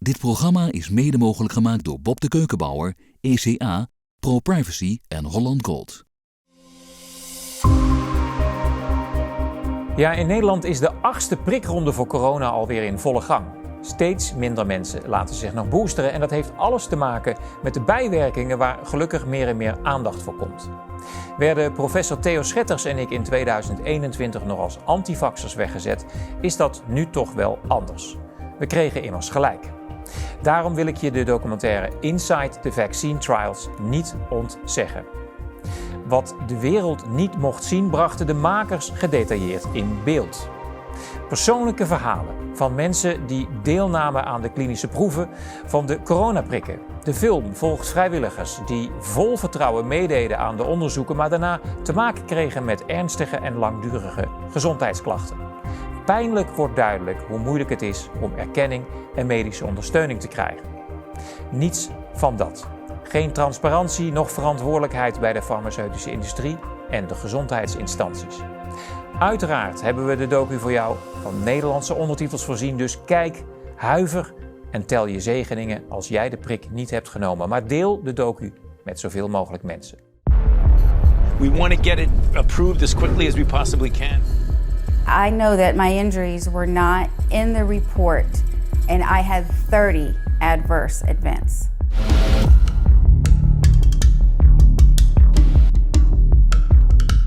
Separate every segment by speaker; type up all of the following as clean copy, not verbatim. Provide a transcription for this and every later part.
Speaker 1: Dit programma is mede mogelijk gemaakt door Bob de Keukenbouwer, ECA, ProPrivacy en Holland Gold.
Speaker 2: Ja, in Nederland is de 8e prikronde voor corona alweer in volle gang. Steeds minder mensen laten zich nog boosteren en dat heeft alles te maken met de bijwerkingen waar gelukkig meer en meer aandacht voor komt. Werden professor Theo Schetters en ik in 2021 nog als anti-vaxxers weggezet, is dat nu toch wel anders. We kregen immers gelijk. Daarom wil ik je de documentaire Inside the Vaccine Trials niet ontzeggen. Wat de wereld niet mocht zien, brachten de makers gedetailleerd in beeld. Persoonlijke verhalen van mensen die deelnamen aan de klinische proeven van de corona-prikken. De film volgt vrijwilligers die vol vertrouwen meededen aan de onderzoeken, maar daarna te maken kregen met ernstige en langdurige gezondheidsklachten. Pijnlijk wordt duidelijk hoe moeilijk het is om erkenning en medische ondersteuning te krijgen. Niets van dat. Geen transparantie, noch verantwoordelijkheid bij de farmaceutische industrie en de gezondheidsinstanties. Uiteraard hebben we de docu voor jou van Nederlandse ondertitels voorzien, dus kijk, huiver en tel je zegeningen als jij de prik niet hebt genomen. Maar deel de docu met zoveel mogelijk mensen.
Speaker 3: We want to get it approved as quickly as we possibly can.
Speaker 4: I know that my injuries were not in the report and I had 30 adverse events.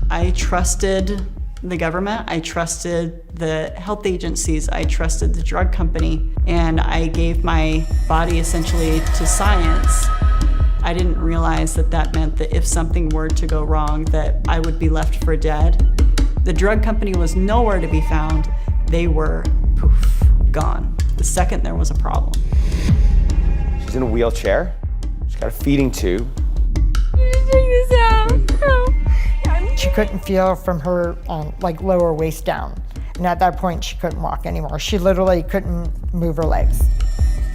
Speaker 5: I trusted the government, I trusted the health agencies, I trusted the drug company, and I gave my body essentially to science. I didn't realize that that meant that if something were to go wrong, that I would be left for dead. The drug company was nowhere to be found. They were, poof, gone. The second there was a problem.
Speaker 6: She's in a wheelchair. She's got a feeding tube.
Speaker 7: Take this out.
Speaker 8: She couldn't feel from her lower waist down. And at that point, she couldn't walk anymore. She literally couldn't move her legs.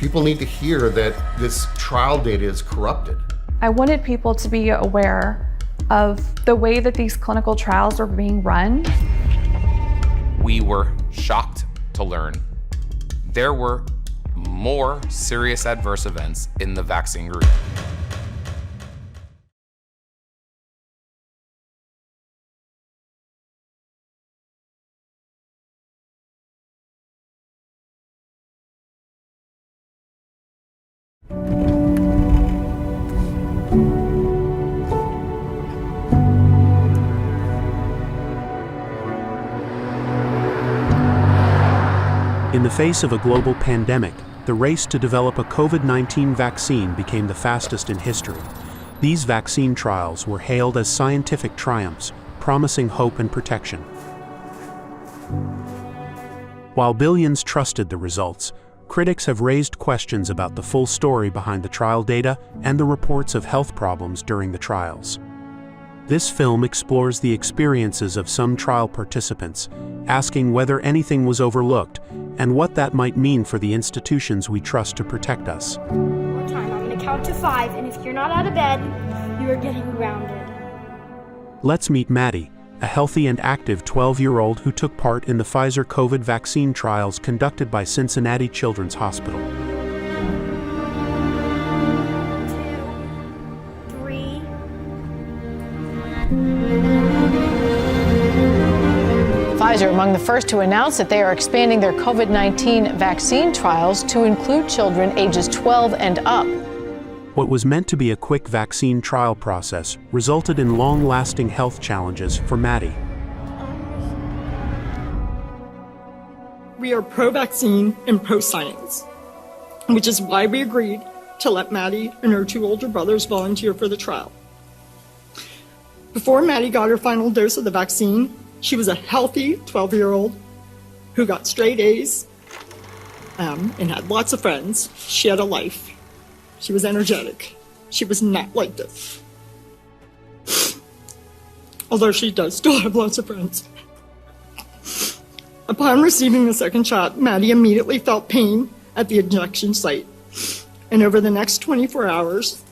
Speaker 9: People need to hear that this trial data is corrupted.
Speaker 7: I wanted people to be aware of the way that these clinical trials are being run.
Speaker 10: We were shocked to learn there were more serious adverse events in the vaccine group.
Speaker 11: In the face of a global pandemic, the race to develop a COVID-19 vaccine became the fastest in history. These vaccine trials were hailed as scientific triumphs, promising hope and protection. While billions trusted the results, critics have raised questions about the full story behind the trial data and the reports of health problems during the trials. This film explores the experiences of some trial participants, asking whether anything was overlooked and what that might mean for the institutions we trust to protect us.
Speaker 12: One more time, I'm going to count to 5, and if you're not out of bed, you are getting grounded.
Speaker 11: Let's meet Maddie, a healthy and active 12-year-old who took part in the Pfizer COVID vaccine trials conducted by Cincinnati Children's Hospital.
Speaker 12: 2, 3.
Speaker 13: Pfizer among the first to announce that they are expanding their COVID-19 vaccine trials to include children ages 12 and up.
Speaker 11: What was meant to be a quick vaccine trial process resulted in long-lasting health challenges for Maddie.
Speaker 14: We are pro-vaccine and pro-science, which is why we agreed to let Maddie and her 2 older brothers volunteer for the trial. Before Maddie got her final dose of the vaccine, she was a healthy 12-year-old who got straight A's and had lots of friends. She had a life. She was energetic. She was not like this. Although she does still have lots of friends. Upon receiving the second shot, Maddie immediately felt pain at the injection site. And over the next 24 hours,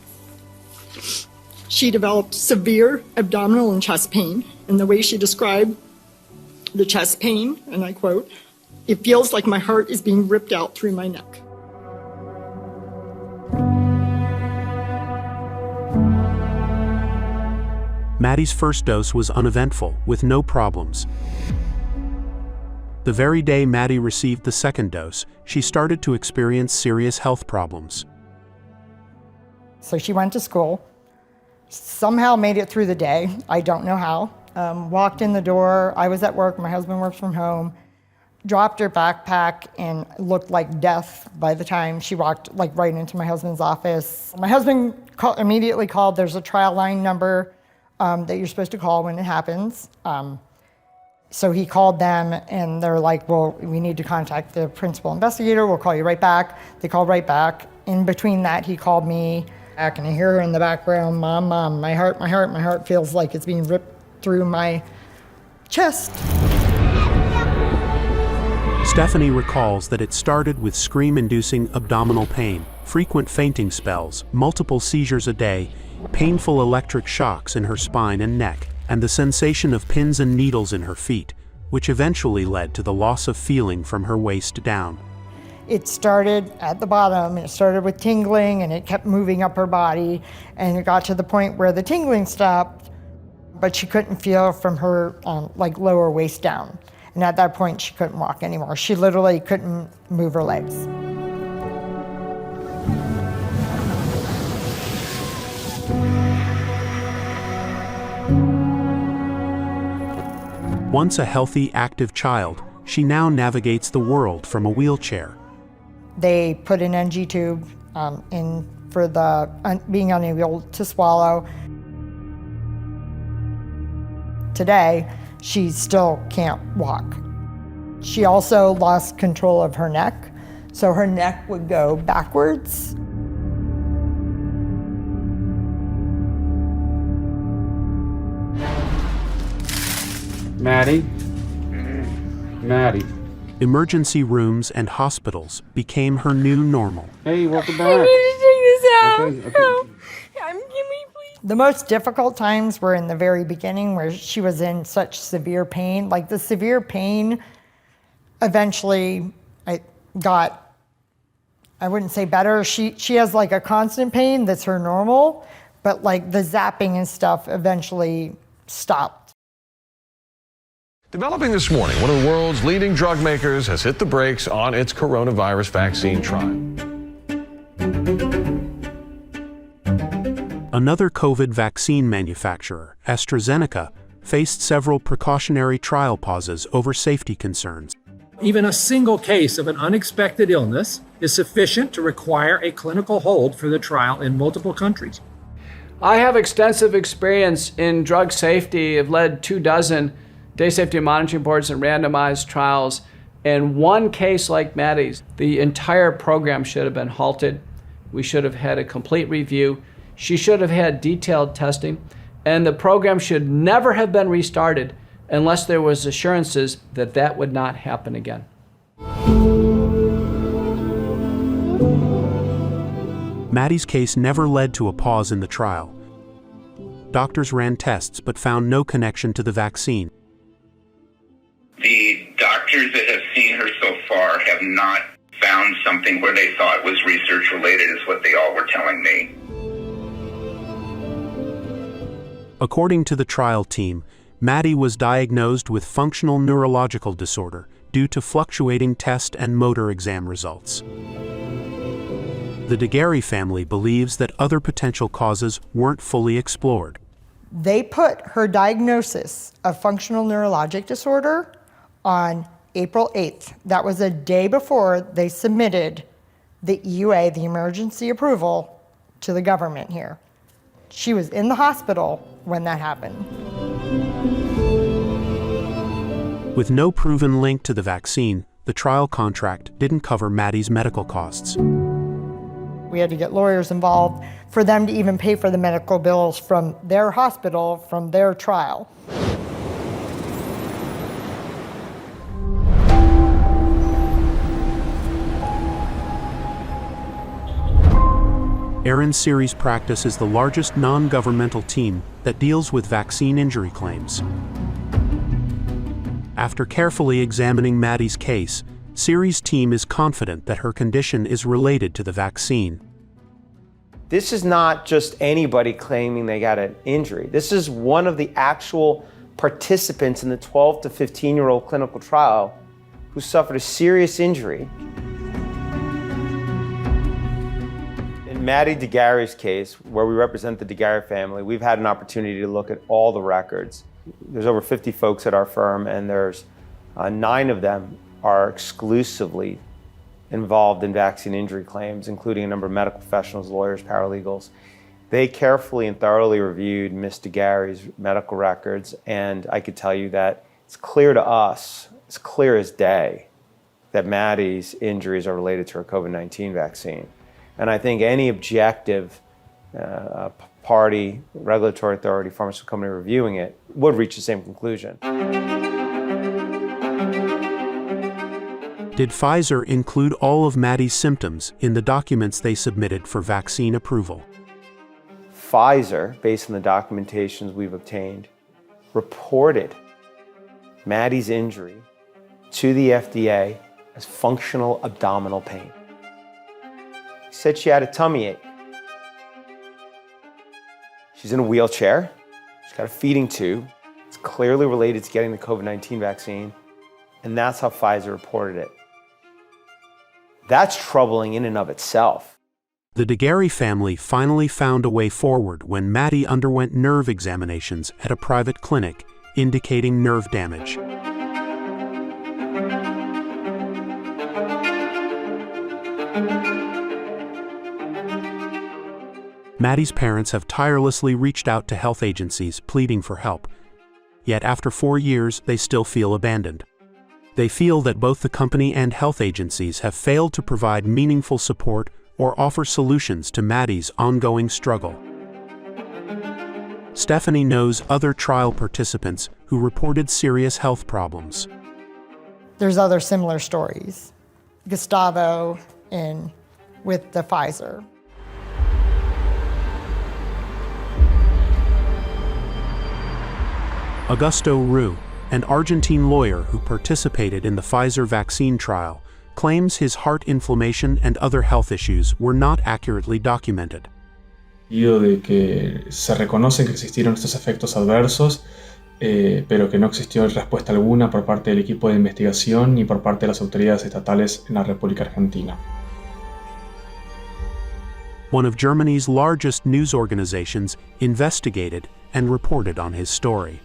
Speaker 14: she developed severe abdominal and chest pain. And the way she described the chest pain, and I quote, "It feels like my heart is being ripped out through my neck."
Speaker 11: Maddie's first dose was uneventful, with no problems. The very day Maddie received the second dose, she started to experience serious health problems.
Speaker 8: So she went to school, somehow made it through the day. I don't know how. Walked in the door. I was at work. My husband works from home. Dropped her backpack and looked like death by the time she walked right into my husband's office. My husband immediately called. There's a trial line number that you're supposed to call when it happens. So he called them and they're like, well, we need to contact the principal investigator. We'll call you right back. They called right back. In between that, he called me back and I hear her in the background, Mom, Mom, my heart feels like it's being ripped through my chest.
Speaker 11: Stephanie recalls that it started with scream-inducing abdominal pain, frequent fainting spells, multiple seizures a day, painful electric shocks in her spine and neck, and the sensation of pins and needles in her feet, which eventually led to the loss of feeling from her waist down.
Speaker 8: It started at the bottom, it started with tingling and it kept moving up her body, and it got to the point where the tingling stopped, but she couldn't feel from her lower waist down. And at that point, she couldn't walk anymore. She literally couldn't move her legs.
Speaker 11: Once a healthy, active child, she now navigates the world from a wheelchair.
Speaker 8: They put an NG tube in for the being unable to swallow. Today, she still can't walk. She also lost control of her neck, so her neck would go backwards.
Speaker 15: Maddie? Maddie.
Speaker 11: Emergency rooms and hospitals became her new normal.
Speaker 15: Hey, welcome back.
Speaker 12: I need to take this out.
Speaker 15: Okay.
Speaker 12: Help. Give me, please.
Speaker 8: The most difficult times were in the very beginning where she was in such severe pain. Like the severe pain eventually got, I wouldn't say better. She has like a constant pain that's her normal, but like the zapping and stuff eventually stopped.
Speaker 16: Developing this morning, one of the world's leading drug makers has hit the brakes on its coronavirus vaccine trial.
Speaker 11: Another COVID vaccine manufacturer, AstraZeneca, faced several precautionary trial pauses over safety concerns.
Speaker 17: Even a single case of an unexpected illness is sufficient to require a clinical hold for the trial in multiple countries.
Speaker 15: I have extensive experience in drug safety. I've led 24 day safety monitoring boards and randomized trials. In one case like Maddie's, the entire program should have been halted. We should have had a complete review. She should have had detailed testing, and the program should never have been restarted unless there was assurances that that would not happen again.
Speaker 11: Maddie's case never led to a pause in the trial. Doctors ran tests but found no connection to the vaccine.
Speaker 18: The doctors that have seen her so far have not found something where they thought was research related, is what they all were telling me.
Speaker 11: According to the trial team, Maddie was diagnosed with functional neurological disorder due to fluctuating test and motor exam results. The Daguerre family believes that other potential causes weren't fully explored.
Speaker 8: They put her diagnosis of functional neurologic disorder on April 8th. That was a day before they submitted the EUA, the emergency approval, to the government here. She was in the hospital when that happened.
Speaker 11: With no proven link to the vaccine, the trial contract didn't cover Maddie's medical costs.
Speaker 8: We had to get lawyers involved for them to even pay for the medical bills from their hospital, from their trial.
Speaker 11: Aaron Series Practice is the largest non-governmental team that deals with vaccine injury claims. After carefully examining Maddie's case, Series' team is confident that her condition is related to the vaccine.
Speaker 6: This is not just anybody claiming they got an injury. This is one of the actual participants in the 12 to 15-year-old clinical trial who suffered a serious injury. In Maddie DeGarry's case, where we represent the DeGarry family, we've had an opportunity to look at all the records. There's over 50 folks at our firm, and there's 9 of them are exclusively involved in vaccine injury claims, including a number of medical professionals, lawyers, paralegals. They carefully and thoroughly reviewed Ms. DeGarry's medical records, and I could tell you that it's clear to us, it's clear as day, that Maddie's injuries are related to her COVID-19 vaccine. And I think any objective party, regulatory authority, pharmaceutical company reviewing it would reach the same conclusion.
Speaker 11: Did Pfizer include all of Maddie's symptoms in the documents they submitted for vaccine approval?
Speaker 6: Pfizer, based on the documentations we've obtained, reported Maddie's injury to the FDA as functional abdominal pain. He said she had a tummy ache. She's in a wheelchair. She's got a feeding tube. It's clearly related to getting the COVID-19 vaccine, and that's how Pfizer reported it. That's troubling in and of itself.
Speaker 11: The DeGarry family finally found a way forward when Maddie underwent nerve examinations at a private clinic, indicating nerve damage. Maddie's parents have tirelessly reached out to health agencies pleading for help. Yet after 4 years, they still feel abandoned. They feel that both the company and health agencies have failed to provide meaningful support or offer solutions to Maddie's ongoing struggle. Stephanie knows other trial participants who reported serious health problems.
Speaker 8: There's other similar stories. Gustavo with the Pfizer.
Speaker 11: Augusto Ru, an Argentine lawyer who participated in the Pfizer vaccine trial, claims his heart inflammation and other health issues were not accurately documented.
Speaker 19: De que se reconoce que existieron estos efectos adversos, pero que no existió respuesta alguna por parte del equipo de investigación ni por parte de las autoridades estatales en la República Argentina.
Speaker 11: One of Germany's largest news organizations investigated and reported on his story.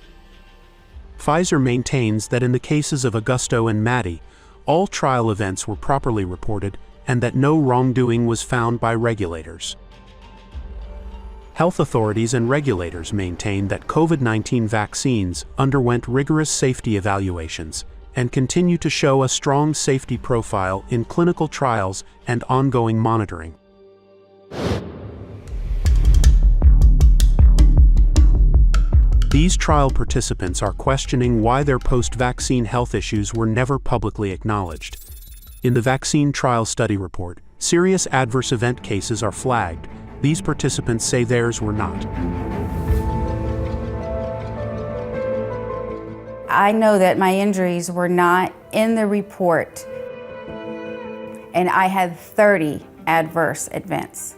Speaker 11: Pfizer maintains that in the cases of Augusto and Maddie, all trial events were properly reported and that no wrongdoing was found by regulators. Health authorities and regulators maintain that COVID-19 vaccines underwent rigorous safety evaluations and continue to show a strong safety profile in clinical trials and ongoing monitoring. These trial participants are questioning why their post-vaccine health issues were never publicly acknowledged. In the vaccine trial study report, serious adverse event cases are flagged. These participants say theirs were not.
Speaker 4: I know that my injuries were not in the report, and I had 30 adverse events.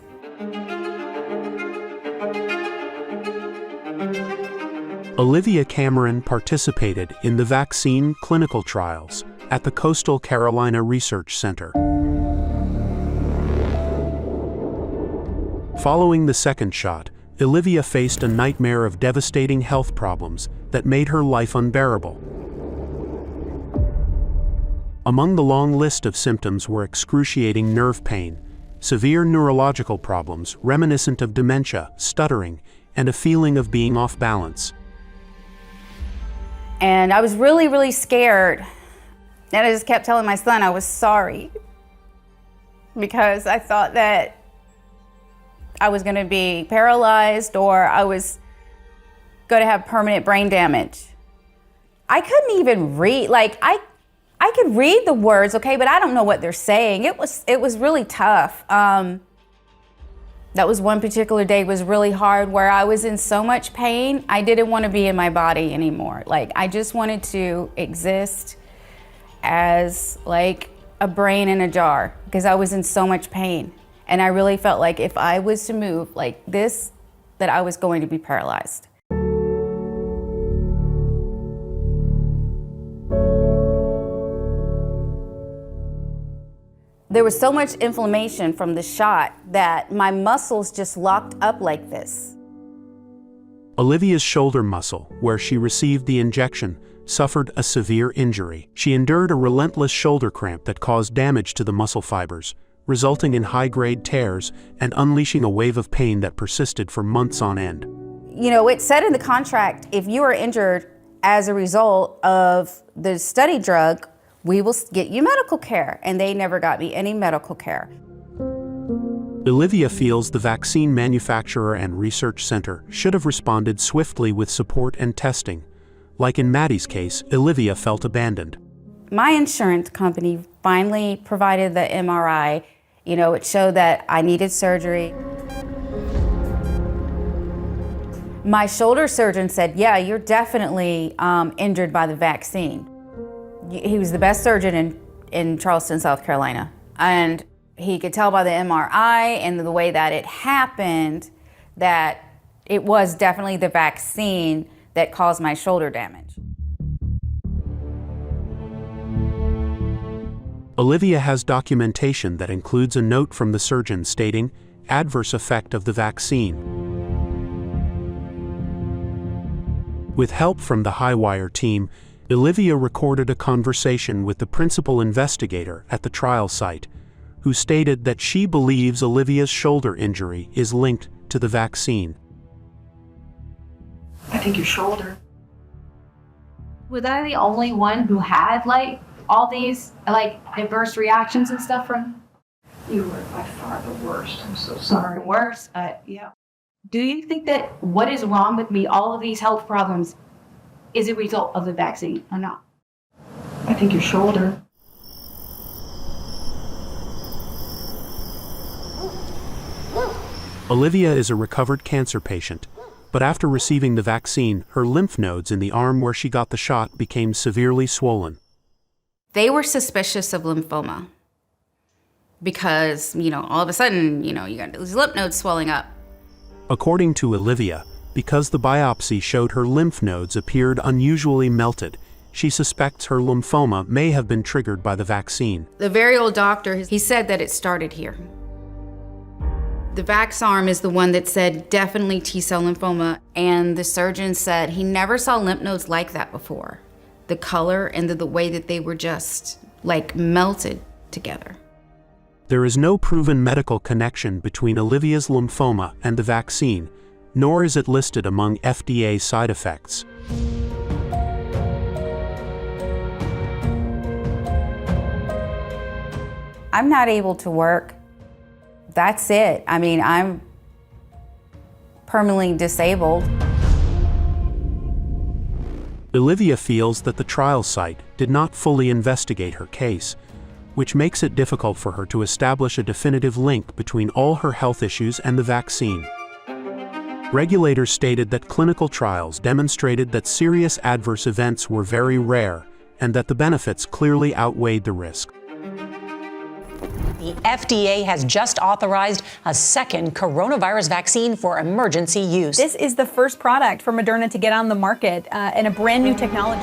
Speaker 11: Olivia Cameron participated in the vaccine clinical trials at the Coastal Carolina Research Center. Following the second shot, Olivia faced a nightmare of devastating health problems that made her life unbearable. Among the long list of symptoms were excruciating nerve pain, severe neurological problems reminiscent of dementia, stuttering, and a feeling of being off balance.
Speaker 4: And I was really, really scared. And I just kept telling my son I was sorry, because I thought that I was going to be paralyzed or I was going to have permanent brain damage. I couldn't even read. Like, I could read the words, okay, but I don't know what they're saying. It was really tough. That was one particular day was really hard, where I was in so much pain, I didn't want to be in my body anymore. Like, I just wanted to exist as like a brain in a jar, because I was in so much pain. And I really felt like if I was to move like this, that I was going to be paralyzed. There was so much inflammation from the shot that my muscles just locked up like this.
Speaker 11: Olivia's shoulder muscle, where she received the injection, suffered a severe injury. She endured a relentless shoulder cramp that caused damage to the muscle fibers, resulting in high-grade tears and unleashing a wave of pain that persisted for months on end.
Speaker 4: You know, it said in the contract, if you are injured as a result of the study drug, we will get you medical care, and they never got me any medical care.
Speaker 11: Olivia feels the vaccine manufacturer and research center should have responded swiftly with support and testing. Like in Maddie's case, Olivia felt abandoned.
Speaker 4: My insurance company finally provided the MRI. You know, it showed that I needed surgery. My shoulder surgeon said, yeah, you're definitely injured by the vaccine. He was the best surgeon in Charleston, South Carolina. And he could tell by the MRI and the way that it happened that it was definitely the vaccine that caused my shoulder damage.
Speaker 11: Olivia has documentation that includes a note from the surgeon stating, adverse effect of the vaccine. With help from the Highwire team, Olivia recorded a conversation with the principal investigator at the trial site, who stated that she believes Olivia's shoulder injury is linked to the vaccine.
Speaker 20: I think your shoulder.
Speaker 21: Was I the only one who had like all these like adverse reactions and stuff from?
Speaker 20: You were by far the worst. I'm so sorry.
Speaker 21: Worse? Yeah. Do you think that what is wrong with me, all of these health problems, is a result of the vaccine or not?
Speaker 20: I think your shoulder.
Speaker 11: Olivia is a recovered cancer patient, but after receiving the vaccine, her lymph nodes in the arm where she got the shot became severely swollen.
Speaker 4: They were suspicious of lymphoma because, you know, all of a sudden, you know, you got these lymph nodes swelling up.
Speaker 11: According to Olivia, because the biopsy showed her lymph nodes appeared unusually melted, she suspects her lymphoma may have been triggered by the vaccine.
Speaker 4: The very old doctor, he said that it started here. The vax arm is the one that said definitely T-cell lymphoma, and the surgeon said he never saw lymph nodes like that before. The color and the way that they were just like melted together.
Speaker 11: There is no proven medical connection between Olivia's lymphoma and the vaccine, nor is it listed among FDA side effects.
Speaker 4: I'm not able to work. That's it. I mean, I'm permanently disabled.
Speaker 11: Olivia feels that the trial site did not fully investigate her case, which makes it difficult for her to establish a definitive link between all her health issues and the vaccine. Regulators stated that clinical trials demonstrated that serious adverse events were very rare and that the benefits clearly outweighed the risk.
Speaker 22: The FDA has just authorized a second coronavirus vaccine for emergency use.
Speaker 23: This is the first product for Moderna to get on the market and a brand new technology.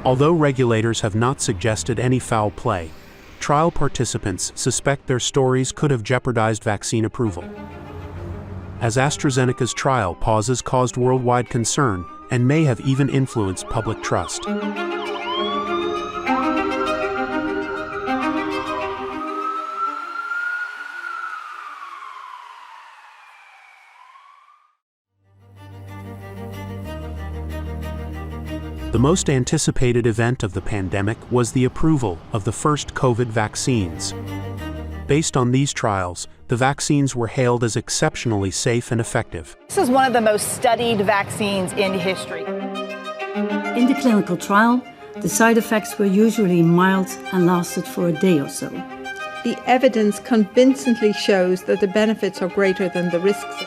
Speaker 11: Although regulators have not suggested any foul play, trial participants suspect their stories could have jeopardized vaccine approval. As AstraZeneca's trial pauses caused worldwide concern and may have even influenced public trust. The most anticipated event of the pandemic was the approval of the first COVID vaccines. Based on these trials, the vaccines were hailed as exceptionally safe and effective.
Speaker 23: This is one of the most studied vaccines in history.
Speaker 24: In the clinical trial, the side effects were usually mild and lasted for a day or so.
Speaker 25: The evidence convincingly shows that the benefits are greater than the risks.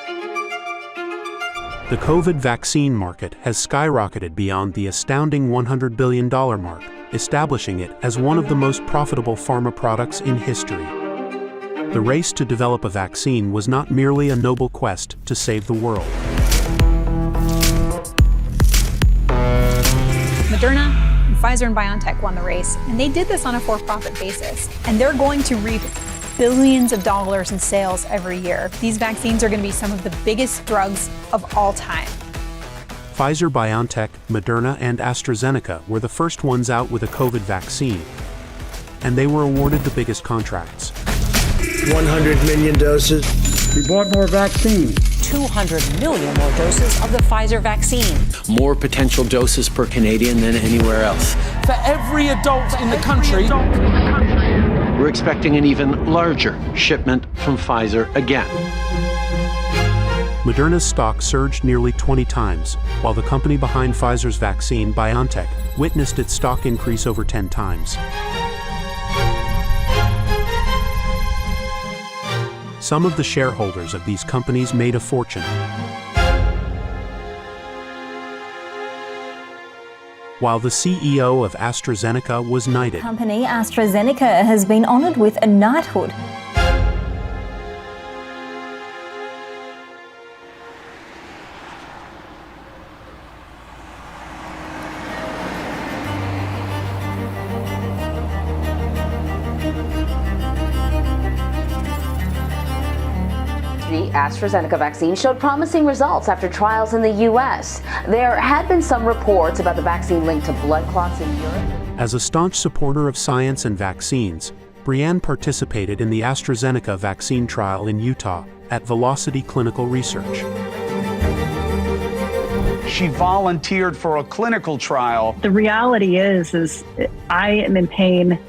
Speaker 11: The COVID vaccine market has skyrocketed beyond the astounding $100 billion mark, establishing it as one of the most profitable pharma products in history. The race to develop a vaccine was not merely a noble quest to save the world.
Speaker 23: Moderna, and Pfizer and BioNTech won the race, and they did this on a for-profit basis. And they're going to reap billions of dollars in sales every year. These vaccines are going to be some of the biggest drugs of all time.
Speaker 11: Pfizer, BioNTech, Moderna, and AstraZeneca were the first ones out with a COVID vaccine, and they were awarded the biggest contracts.
Speaker 1: 100 million doses. We bought more vaccine.
Speaker 22: 200 million more doses of the Pfizer vaccine.
Speaker 2: More potential doses per Canadian than anywhere else.
Speaker 3: For every adult in the country.
Speaker 2: We're expecting an even larger shipment from Pfizer again.
Speaker 11: Moderna's stock surged nearly 20 times, while the company behind Pfizer's vaccine, BioNTech, witnessed its stock increase over 10 times. Some of the shareholders of these companies made a fortune. While the CEO of AstraZeneca was knighted.
Speaker 5: Company AstraZeneca has been honored with a knighthood.
Speaker 9: The AstraZeneca vaccine showed promising results after trials in the U.S. There had been some reports about the vaccine linked to blood clots in Europe.
Speaker 11: As a staunch supporter of science and vaccines, Brianne participated in the AstraZeneca vaccine trial in Utah at Velocity Clinical Research.
Speaker 3: She volunteered for a clinical trial.
Speaker 26: The reality is I am in pain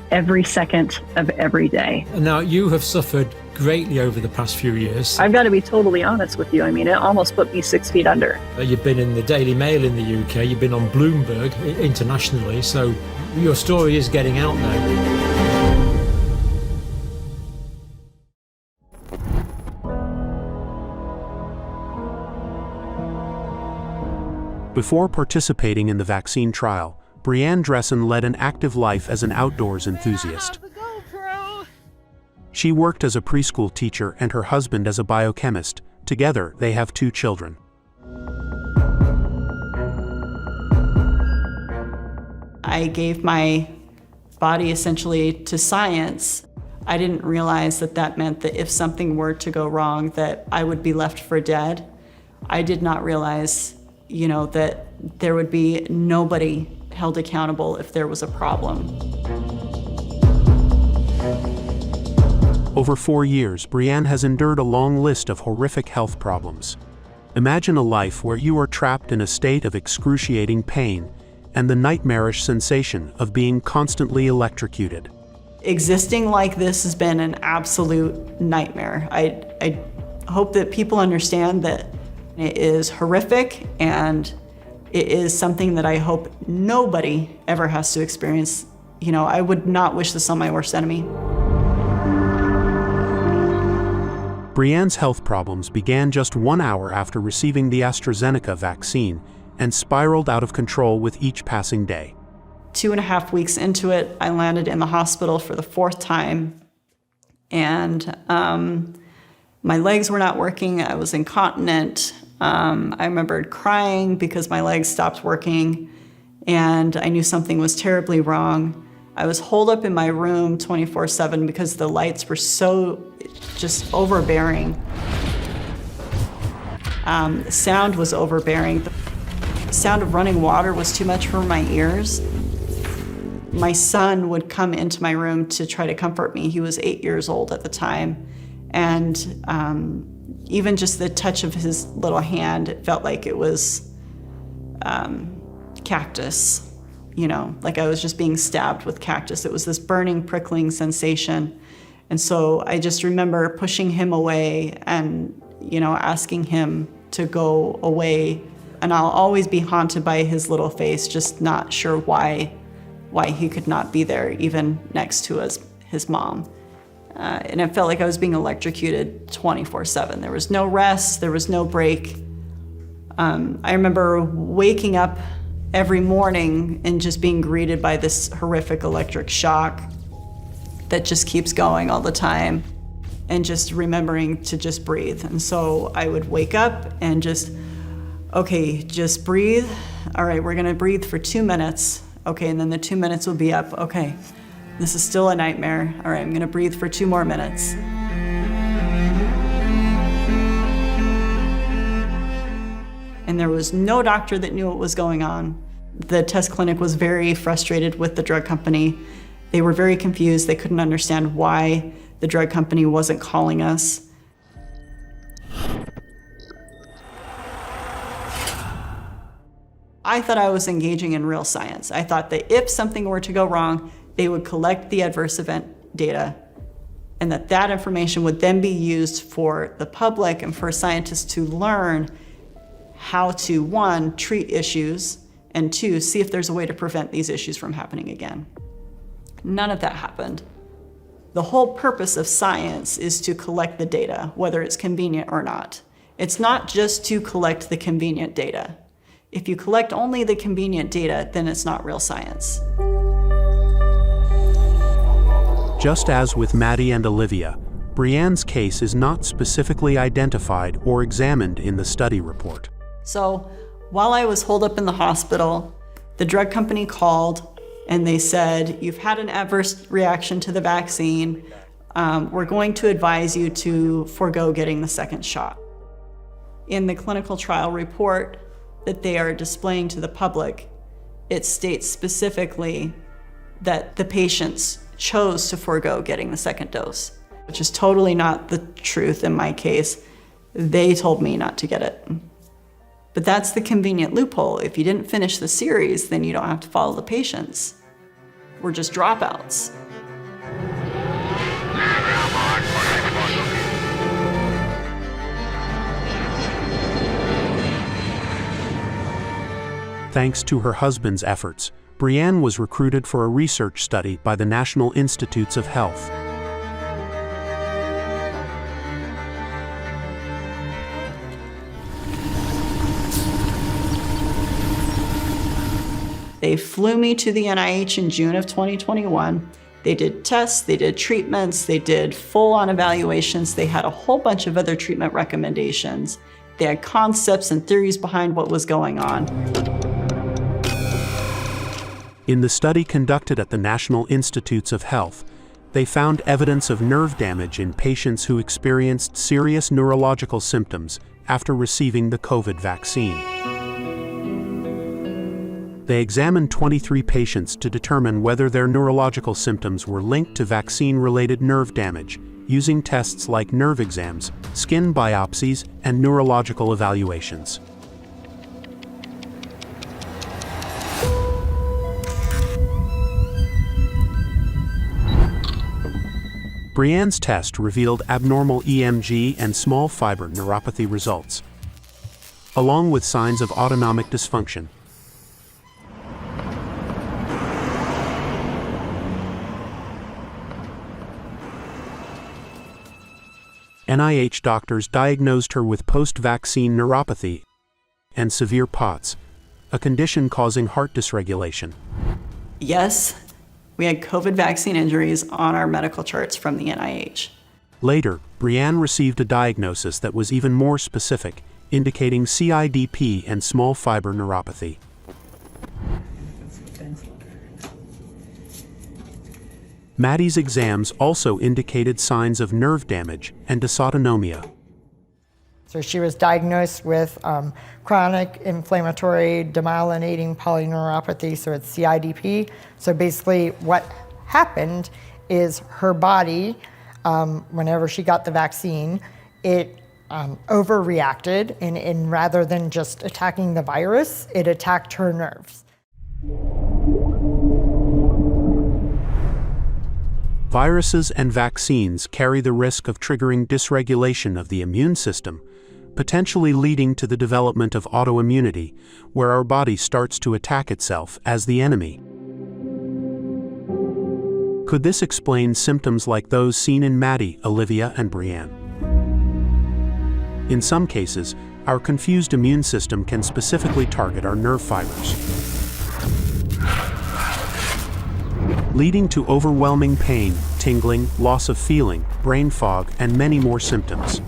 Speaker 26: every second of every day.
Speaker 17: Now, you have suffered greatly over the past few years.
Speaker 26: I've got to be totally honest with you. I mean, it almost put me 6 feet under.
Speaker 17: You've been in the Daily Mail in the UK, you've been on Bloomberg internationally, so your story is getting out now.
Speaker 11: Before participating in the vaccine trial, Brianne Dressen led an active life as an outdoors enthusiast. She worked as a preschool teacher and her husband as a biochemist. Together, they have 2 children.
Speaker 27: I gave my body essentially to science. I didn't realize that that meant that if something were to go wrong, that I would be left for dead. I did not realize, that there would be nobody held accountable if there was a problem.
Speaker 11: Over 4 years, Brianne has endured a long list of horrific health problems. Imagine a life where you are trapped in a state of excruciating pain and the nightmarish sensation of being constantly electrocuted.
Speaker 27: Existing like this has been an absolute nightmare. I hope that people understand that it is horrific and it is something that I hope nobody ever has to experience. I would not wish this on my worst enemy.
Speaker 11: Brianne's health problems began just 1 hour after receiving the AstraZeneca vaccine and spiraled out of control with each passing day.
Speaker 27: 2.5 weeks into it, I landed in the hospital for the 4th time, and my legs were not working. I was incontinent. I remembered crying because my legs stopped working, and I knew something was terribly wrong. I was holed up in my room 24/7 because the lights were so just overbearing. The sound was overbearing. The sound of running water was too much for my ears. My son would come into my room to try to comfort me. He was 8 years old at the time. And even just the touch of his little hand, it felt like it was cactus, like I was just being stabbed with cactus. It was this burning, prickling sensation. And so I just remember pushing him away and, asking him to go away. And I'll always be haunted by his little face, just not sure why he could not be there, even next to his mom. And it felt like I was being electrocuted 24/7. There was no rest, there was no break. I remember waking up every morning and just being greeted by this horrific electric shock that just keeps going all the time, and just remembering to just breathe. And so I would wake up and just, okay, just breathe. All right, we're gonna breathe for 2 minutes. Okay, and then the 2 minutes will be up. Okay, this is still a nightmare. All right, I'm gonna breathe for 2 more minutes. And there was no doctor that knew what was going on. The test clinic was very frustrated with the drug company. They were very confused. They couldn't understand why the drug company wasn't calling us. I thought I was engaging in real science. I thought that if something were to go wrong, they would collect the adverse event data, and that information would then be used for the public and for scientists to learn how to, 1, treat issues, and 2, see if there's a way to prevent these issues from happening again. None of that happened. The whole purpose of science is to collect the data, whether it's convenient or not. It's not just to collect the convenient data. If you collect only the convenient data, then it's not real science.
Speaker 11: Just as with Maddie and Olivia, Brianne's case is not specifically identified or examined in the study report.
Speaker 27: So while I was holed up in the hospital, the drug company called and they said, you've had an adverse reaction to the vaccine. We're going to advise you to forego getting the second shot. In the clinical trial report that they are displaying to the public, it states specifically that the patients chose to forego getting the second dose, which is totally not the truth in my case. They told me not to get it. But that's the convenient loophole. If you didn't finish the series, then you don't have to follow the patients. We're just dropouts.
Speaker 11: Thanks to her husband's efforts, Brianne was recruited for a research study by the National Institutes of Health.
Speaker 27: They flew me to the NIH in June of 2021. They did tests, they did treatments, they did full-on evaluations. They had a whole bunch of other treatment recommendations. They had concepts and theories behind what was going on.
Speaker 11: In the study conducted at the National Institutes of Health, they found evidence of nerve damage in patients who experienced serious neurological symptoms after receiving the COVID vaccine. They examined 23 patients to determine whether their neurological symptoms were linked to vaccine-related nerve damage, using tests like nerve exams, skin biopsies, and neurological evaluations. Brianne's test revealed abnormal EMG and small fiber neuropathy results, along with signs of autonomic dysfunction. NIH doctors diagnosed her with post-vaccine neuropathy and severe POTS, a condition causing heart dysregulation.
Speaker 27: Yes, we had COVID vaccine injuries on our medical charts from the NIH.
Speaker 11: Later, Brianne received a diagnosis that was even more specific, indicating CIDP and small fiber neuropathy. Maddie's exams also indicated signs of nerve damage and dysautonomia.
Speaker 8: So she was diagnosed with chronic inflammatory demyelinating polyneuropathy, so it's CIDP. So basically what happened is her body, whenever she got the vaccine, it overreacted, and rather than just attacking the virus, it attacked her nerves.
Speaker 11: Viruses and vaccines carry the risk of triggering dysregulation of the immune system, potentially leading to the development of autoimmunity, where our body starts to attack itself as the enemy. Could this explain symptoms like those seen in Maddie, Olivia, and Brianne? In some cases, our confused immune system can specifically target our nerve fibers, leading to overwhelming pain, tingling, loss of feeling, brain fog, and many more symptoms.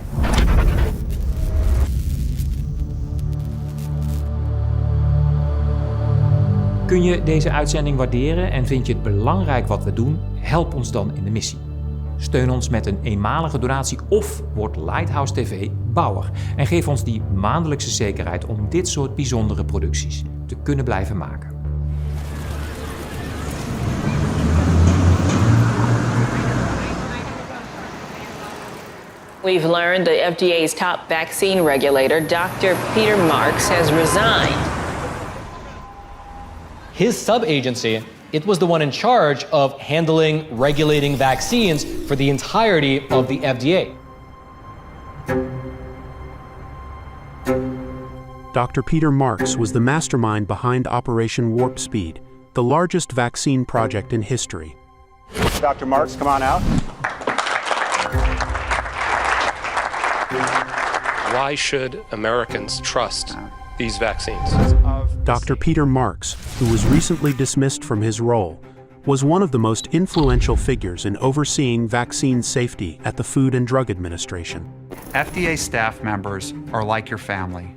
Speaker 7: Kun je deze uitzending waarderen en vind je het belangrijk wat we doen? Help ons dan in de missie. Steun ons met een eenmalige donatie of word Lighthouse TV bouwer. En geef ons die maandelijkse zekerheid om dit soort bijzondere producties te kunnen blijven maken.
Speaker 10: We've learned the FDA's top vaccine regulator, Dr. Peter Marks, has resigned.
Speaker 12: His sub-agency, it was the one in charge of handling, regulating vaccines for the entirety of the FDA.
Speaker 11: Dr. Peter Marks was the mastermind behind Operation Warp Speed, the largest vaccine project in history.
Speaker 3: Dr. Marks, come on out.
Speaker 13: Why should Americans trust these vaccines?
Speaker 11: Dr. Peter Marks, who was recently dismissed from his role, was one of the most influential figures in overseeing vaccine safety at the Food and Drug Administration.
Speaker 3: FDA staff members are like your family.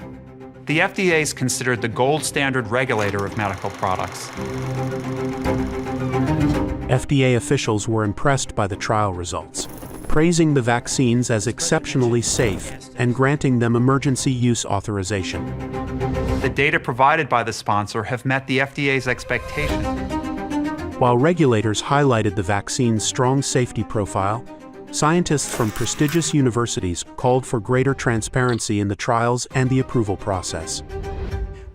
Speaker 3: The FDA is considered the gold standard regulator of medical products.
Speaker 11: FDA officials were impressed by the trial results, praising the vaccines as exceptionally safe and granting them emergency use authorization.
Speaker 3: The data provided by the sponsor have met the FDA's expectations.
Speaker 11: While regulators highlighted the vaccine's strong safety profile, scientists from prestigious universities called for greater transparency in the trials and the approval process.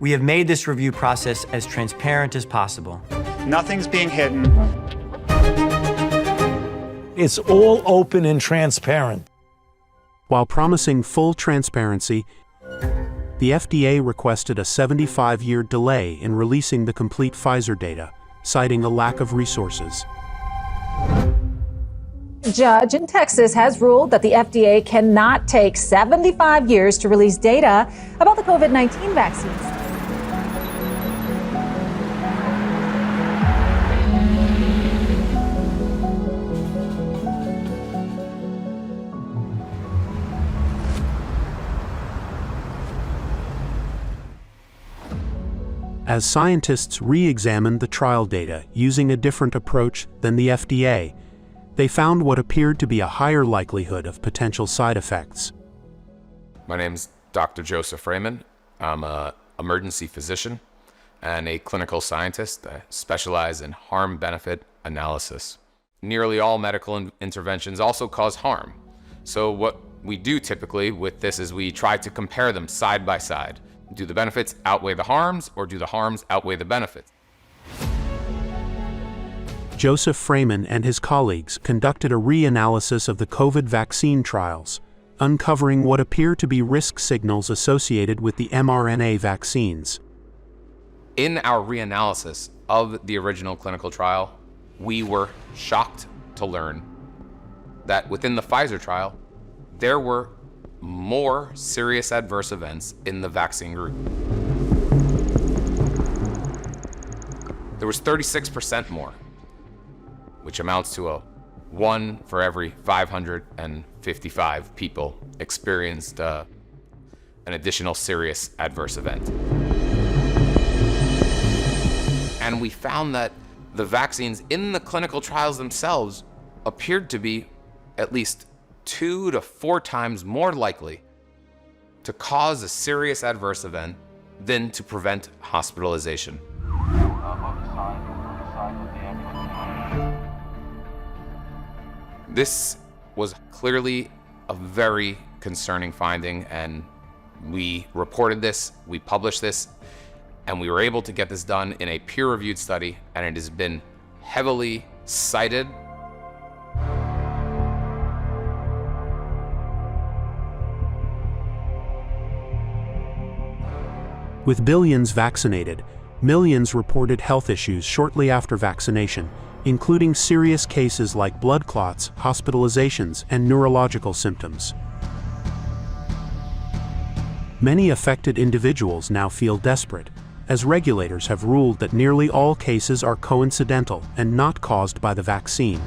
Speaker 14: We have made this review process as transparent as possible.
Speaker 3: Nothing's being hidden.
Speaker 1: It's all open and transparent.
Speaker 11: While promising full transparency, the FDA requested a 75-year delay in releasing the complete Pfizer data, citing a lack of resources.
Speaker 15: A judge in Texas has ruled that the FDA cannot take 75 years to release data about the COVID-19 vaccines.
Speaker 11: As scientists re-examined the trial data using a different approach than the FDA, they found what appeared to be a higher likelihood of potential side effects.
Speaker 16: My name's Dr. Joseph Freeman. I'm an emergency physician and a clinical scientist. I specialize in harm-benefit analysis. Nearly all medical interventions also cause harm. So what we do typically with this is we try to compare them side by side. Do the benefits outweigh the harms, or do the harms outweigh the benefits?
Speaker 11: Joseph Freeman and his colleagues conducted a reanalysis of the COVID vaccine trials, uncovering what appear to be risk signals associated with the mRNA vaccines.
Speaker 16: In our reanalysis of the original clinical trial, we were shocked to learn that within the Pfizer trial, there were more serious adverse events in the vaccine group. There was 36% more, which amounts to a 1 for every 555 people experienced an additional serious adverse event. And we found that the vaccines in the clinical trials themselves appeared to be at least 2 to 4 times more likely to cause a serious adverse event than to prevent hospitalization. This was clearly a very concerning finding, and we reported this, we published this, and we were able to get this done in a peer-reviewed study, and it has been heavily cited.
Speaker 11: With billions vaccinated, millions reported health issues shortly after vaccination, including serious cases like blood clots, hospitalizations, and neurological symptoms. Many affected individuals now feel desperate, as regulators have ruled that nearly all cases are coincidental and not caused by the vaccine.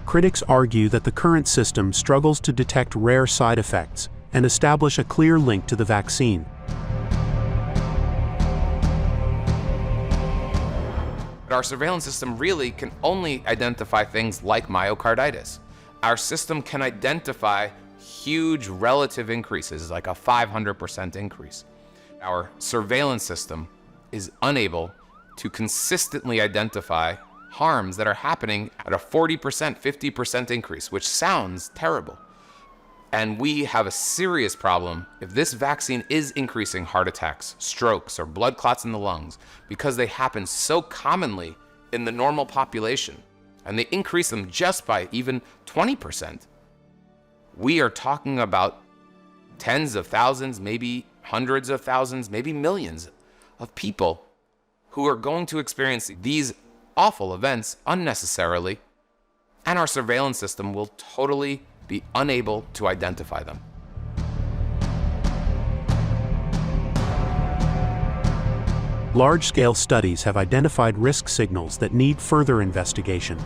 Speaker 11: Critics argue that the current system struggles to detect rare side effects and establish a clear link to the vaccine.
Speaker 16: Our surveillance system really can only identify things like myocarditis. Our system can identify huge relative increases, like a 500% increase. Our surveillance system is unable to consistently identify harms that are happening at a 40%, 50% increase, which sounds terrible. And we have a serious problem if this vaccine is increasing heart attacks, strokes, or blood clots in the lungs, because they happen so commonly in the normal population, and they increase them just by even 20%. We are talking about tens of thousands, maybe hundreds of thousands, maybe millions of people who are going to experience these awful events unnecessarily, and our surveillance system will totally be unable to identify them.
Speaker 11: Large-scale studies have identified risk signals that need further investigation.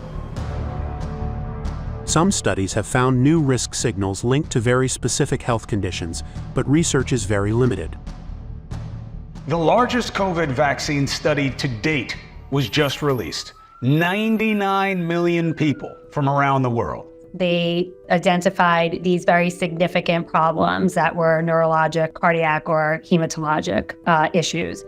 Speaker 11: Some studies have found new risk signals linked to very specific health conditions, but research is very limited.
Speaker 4: The largest COVID vaccine study to date was just released. 99 million people from around the world.
Speaker 6: They identified these very significant problems that were neurologic, cardiac, or hematologic issues.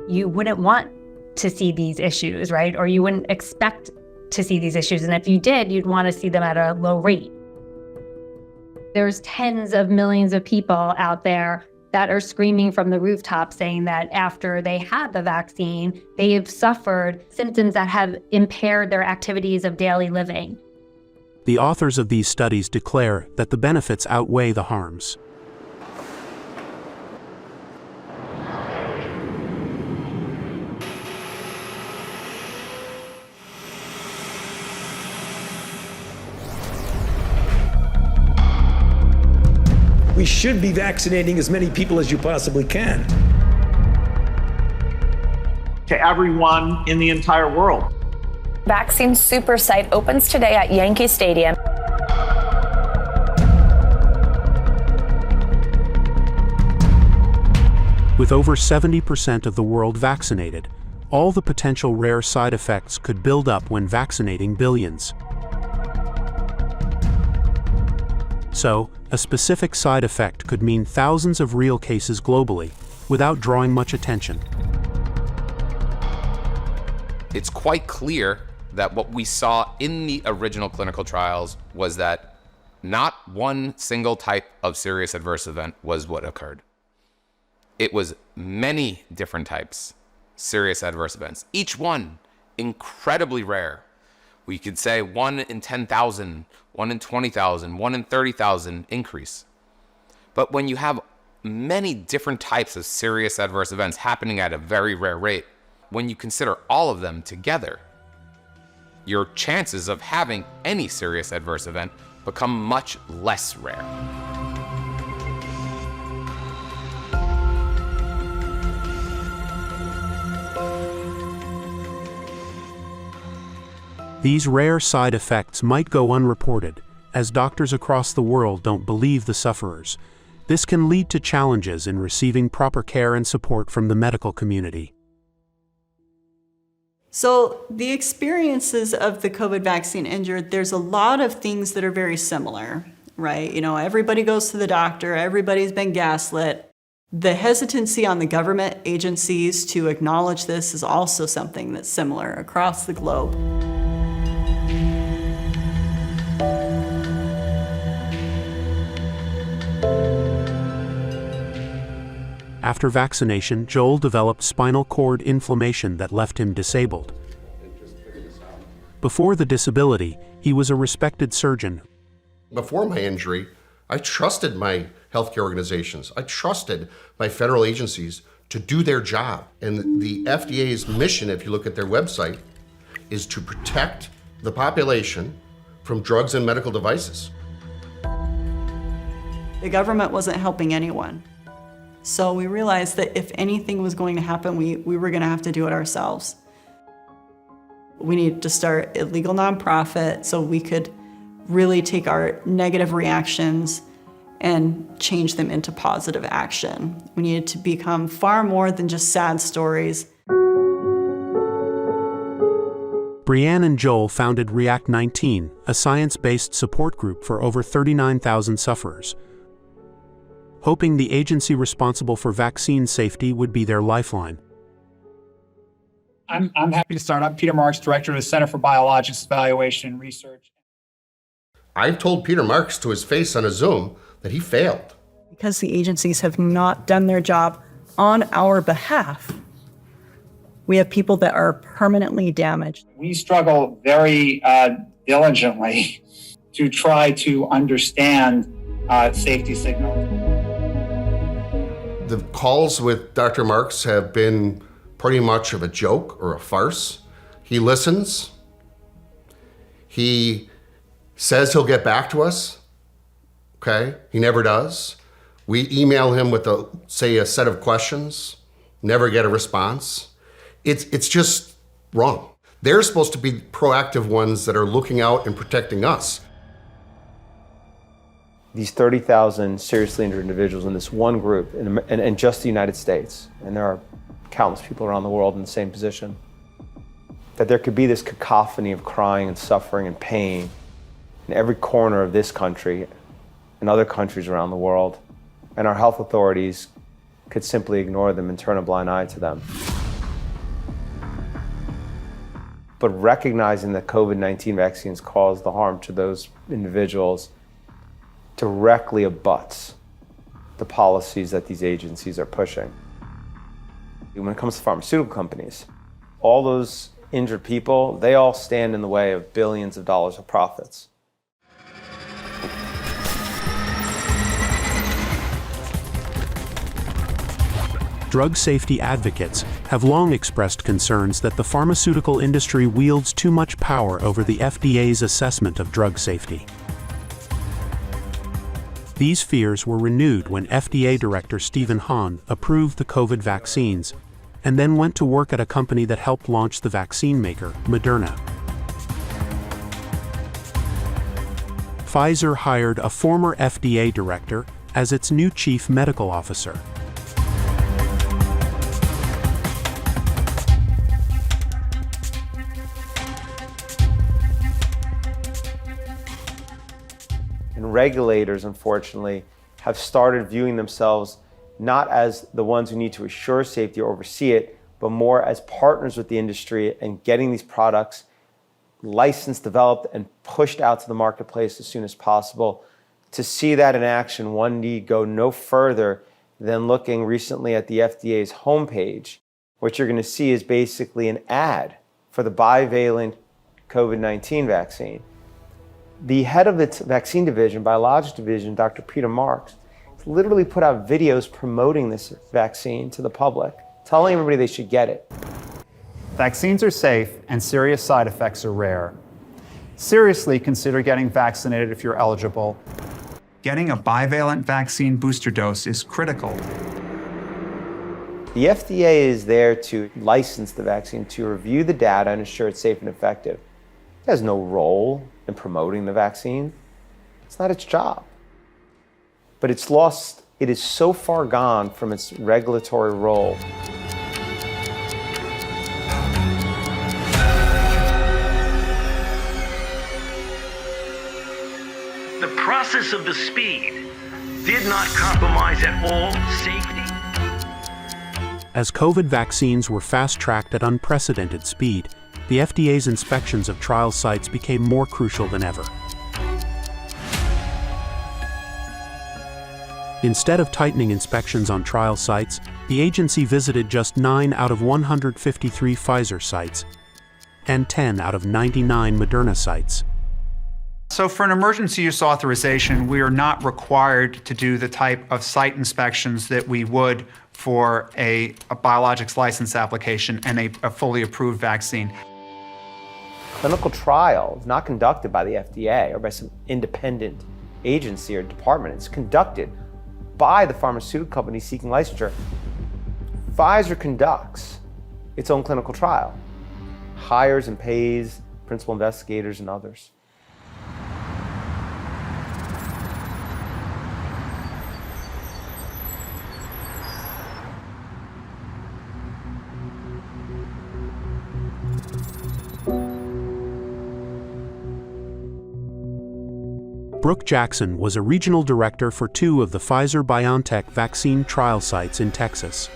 Speaker 6: You wouldn't want to see these issues, right? Or you wouldn't expect to see these issues. And if you did, you'd want to see them at a low rate. There's tens of millions of people out there that are screaming from the rooftop saying that after they had the vaccine, they have suffered symptoms that have impaired their activities of daily living.
Speaker 11: The authors of these studies declare that the benefits outweigh the harms.
Speaker 1: We should be vaccinating as many people as you possibly can.
Speaker 18: To everyone in the entire world.
Speaker 19: Vaccine Super Site opens today at Yankee Stadium.
Speaker 11: With over 70% of the world vaccinated, all the potential rare side effects could build up when vaccinating billions. So, a specific side effect could mean thousands of real cases globally, without drawing much attention.
Speaker 16: It's quite clear that what we saw in the original clinical trials was that not one single type of serious adverse event was what occurred. It was many different types, serious adverse events, each one incredibly rare. We could say 1 in 10,000, 1 in 20,000, 1 in 30,000 increase. But when you have many different types of serious adverse events happening at a very rare rate, when you consider all of them together, your chances of having any serious adverse event become much less rare.
Speaker 11: These rare side effects might go unreported, as doctors across the world don't believe the sufferers. This can lead to challenges in receiving proper care and support from the medical community.
Speaker 27: So the experiences of the COVID vaccine injured, there's a lot of things that are very similar, right? You know, everybody goes to the doctor, everybody's been gaslit. The hesitancy on the government agencies to acknowledge this is also something that's similar across the globe.
Speaker 11: After vaccination, Joel developed spinal cord inflammation that left him disabled. Before the disability, he was a respected surgeon.
Speaker 20: Before my injury, I trusted my healthcare organizations. I trusted my federal agencies to do their job. And the FDA's mission, if you look at their website, is to protect the population from drugs and medical devices.
Speaker 27: The government wasn't helping anyone. So we realized that if anything was going to happen, we were going to have to do it ourselves. We needed to start a legal nonprofit so we could really take our negative reactions and change them into positive action. We needed to become far more than just sad stories.
Speaker 11: Brianne and Joel founded React 19, a science-based support group for over 39,000 sufferers, hoping the agency responsible for vaccine safety would be their lifeline.
Speaker 2: I'm happy to start. I'm Peter Marks, Director of the Center for Biologics Evaluation and Research.
Speaker 20: I've told Peter Marks to his face on a Zoom that he failed.
Speaker 27: Because the agencies have not done their job on our behalf, we have people that are permanently damaged.
Speaker 2: We struggle very diligently to try to understand safety signals.
Speaker 20: The calls with Dr. Marks have been pretty much of a joke or a farce. He listens. He says he'll get back to us. Okay, he never does. We email him with a set of questions, never get a response. It's just wrong. They're supposed to be proactive ones that are looking out and protecting us.
Speaker 5: These 30,000 seriously injured individuals in this one group, in just the United States, and there are countless people around the world in the same position, that there could be this cacophony of crying and suffering and pain in every corner of this country and other countries around the world, and our health authorities could simply ignore them and turn a blind eye to them. But recognizing that COVID-19 vaccines cause the harm to those individuals directly abuts the policies that these agencies are pushing. When it comes to pharmaceutical companies, all those injured people, they all stand in the way of billions of dollars of profits.
Speaker 11: Drug safety advocates have long expressed concerns that the pharmaceutical industry wields too much power over the FDA's assessment of drug safety. These fears were renewed when FDA Director Stephen Hahn approved the COVID vaccines and then went to work at a company that helped launch the vaccine maker, Moderna. Pfizer hired a former FDA director as its new chief medical officer.
Speaker 5: And regulators, unfortunately, have started viewing themselves not as the ones who need to assure safety or oversee it, but more as partners with the industry and getting these products licensed, developed, and pushed out to the marketplace as soon as possible. To see that in action, one need go no further than looking recently at the FDA's homepage. What you're going to see is basically an ad for the bivalent COVID-19 vaccine. The head of its vaccine division, biologics division, Dr. Peter Marks, literally put out videos promoting this vaccine to the public, telling everybody they should get it.
Speaker 3: Vaccines are safe and serious side effects are rare. Seriously consider getting vaccinated if you're eligible. Getting a bivalent vaccine booster dose is critical.
Speaker 5: The FDA is there to license the vaccine, to review the data and ensure it's safe and effective. It has no role in promoting the vaccine. It's not its job. But it is so far gone from its regulatory role.
Speaker 21: The process of the speed did not compromise at all safety.
Speaker 11: As COVID vaccines were fast-tracked at unprecedented speed, the FDA's inspections of trial sites became more crucial than ever. Instead of tightening inspections on trial sites, the agency visited just 9 out of 153 Pfizer sites and 10 out of 99 Moderna sites.
Speaker 3: So for an emergency use authorization, we are not required to do the type of site inspections that we would for a biologics license application and a fully approved vaccine.
Speaker 5: Clinical trial is not conducted by the FDA or by some independent agency or department. It's conducted by the pharmaceutical company seeking licensure. Pfizer conducts its own clinical trial, hires and pays principal investigators and others.
Speaker 11: Brooke Jackson was a regional director for 2 of the Pfizer-BioNTech vaccine trial sites in Texas.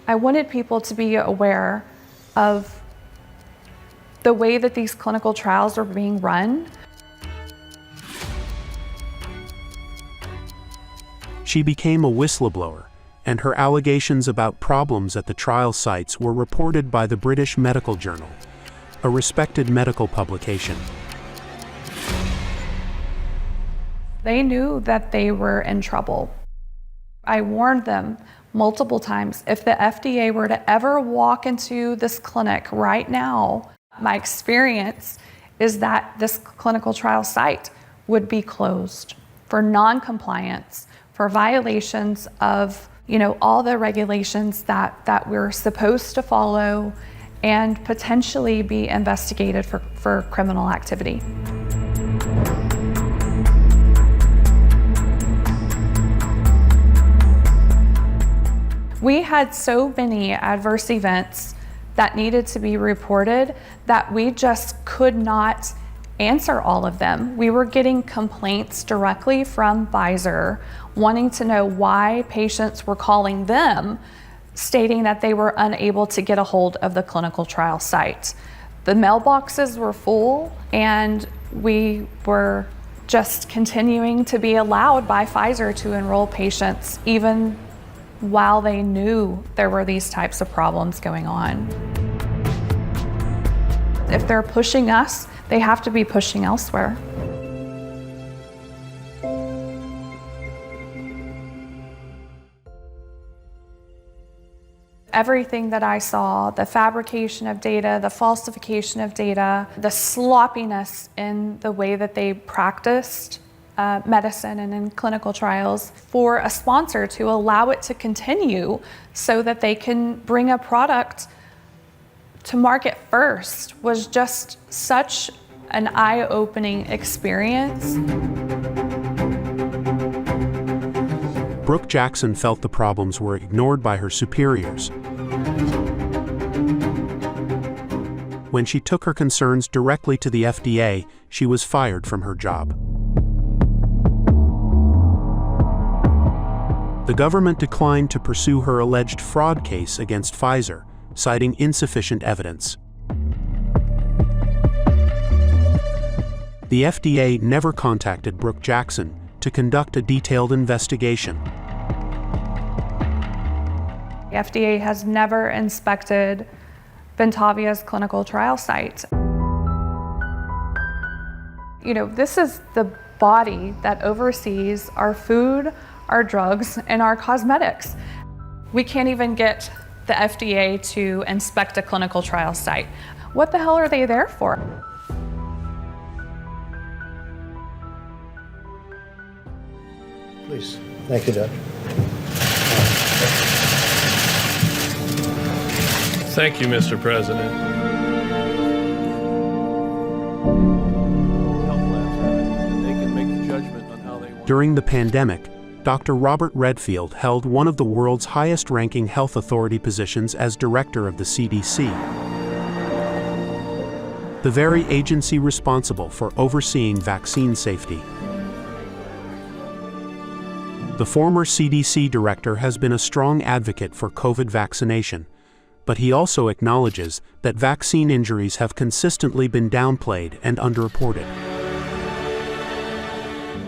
Speaker 9: I wanted people to be aware of the way that these clinical trials are being run.
Speaker 11: She became a whistleblower, and her allegations about problems at the trial sites were reported by the British Medical Journal, a respected medical publication.
Speaker 9: They knew that they were in trouble. I warned them multiple times, if the FDA were to ever walk into this clinic right now, my experience is that this clinical trial site would be closed for non-compliance, for violations of, all the regulations that we're supposed to follow, and potentially be investigated for criminal activity. We had so many adverse events that needed to be reported that we just could not answer all of them. We were getting complaints directly from Pfizer wanting to know why patients were calling them, stating that they were unable to get a hold of the clinical trial site. The mailboxes were full, and we were just continuing to be allowed by Pfizer to enroll patients even while they knew there were these types of problems going on. If they're pushing us, they have to be pushing elsewhere. Everything that I saw, the fabrication of data, the falsification of data, the sloppiness in the way that they practiced medicine and in clinical trials, for a sponsor to allow it to continue so that they can bring a product to market first was just such an eye-opening experience.
Speaker 11: Brooke Jackson felt the problems were ignored by her superiors. When she took her concerns directly to the FDA, she was fired from her job. The government declined to pursue her alleged fraud case against Pfizer, citing insufficient evidence. The FDA never contacted Brooke Jackson to conduct a detailed investigation.
Speaker 9: The FDA has never inspected Ventavia's clinical trial site. This is the body that oversees our food, our drugs, and our cosmetics. We can't even get the FDA to inspect a clinical trial site. What the hell are they there for?
Speaker 1: Please. Thank you, Doug.
Speaker 13: Thank you, Mr. President. They can make the judgment on how they want.
Speaker 11: During the pandemic, Dr. Robert Redfield held one of the world's highest-ranking health authority positions as director of the CDC, the very agency responsible for overseeing vaccine safety. The former CDC director has been a strong advocate for COVID vaccination, but he also acknowledges that vaccine injuries have consistently been downplayed and underreported.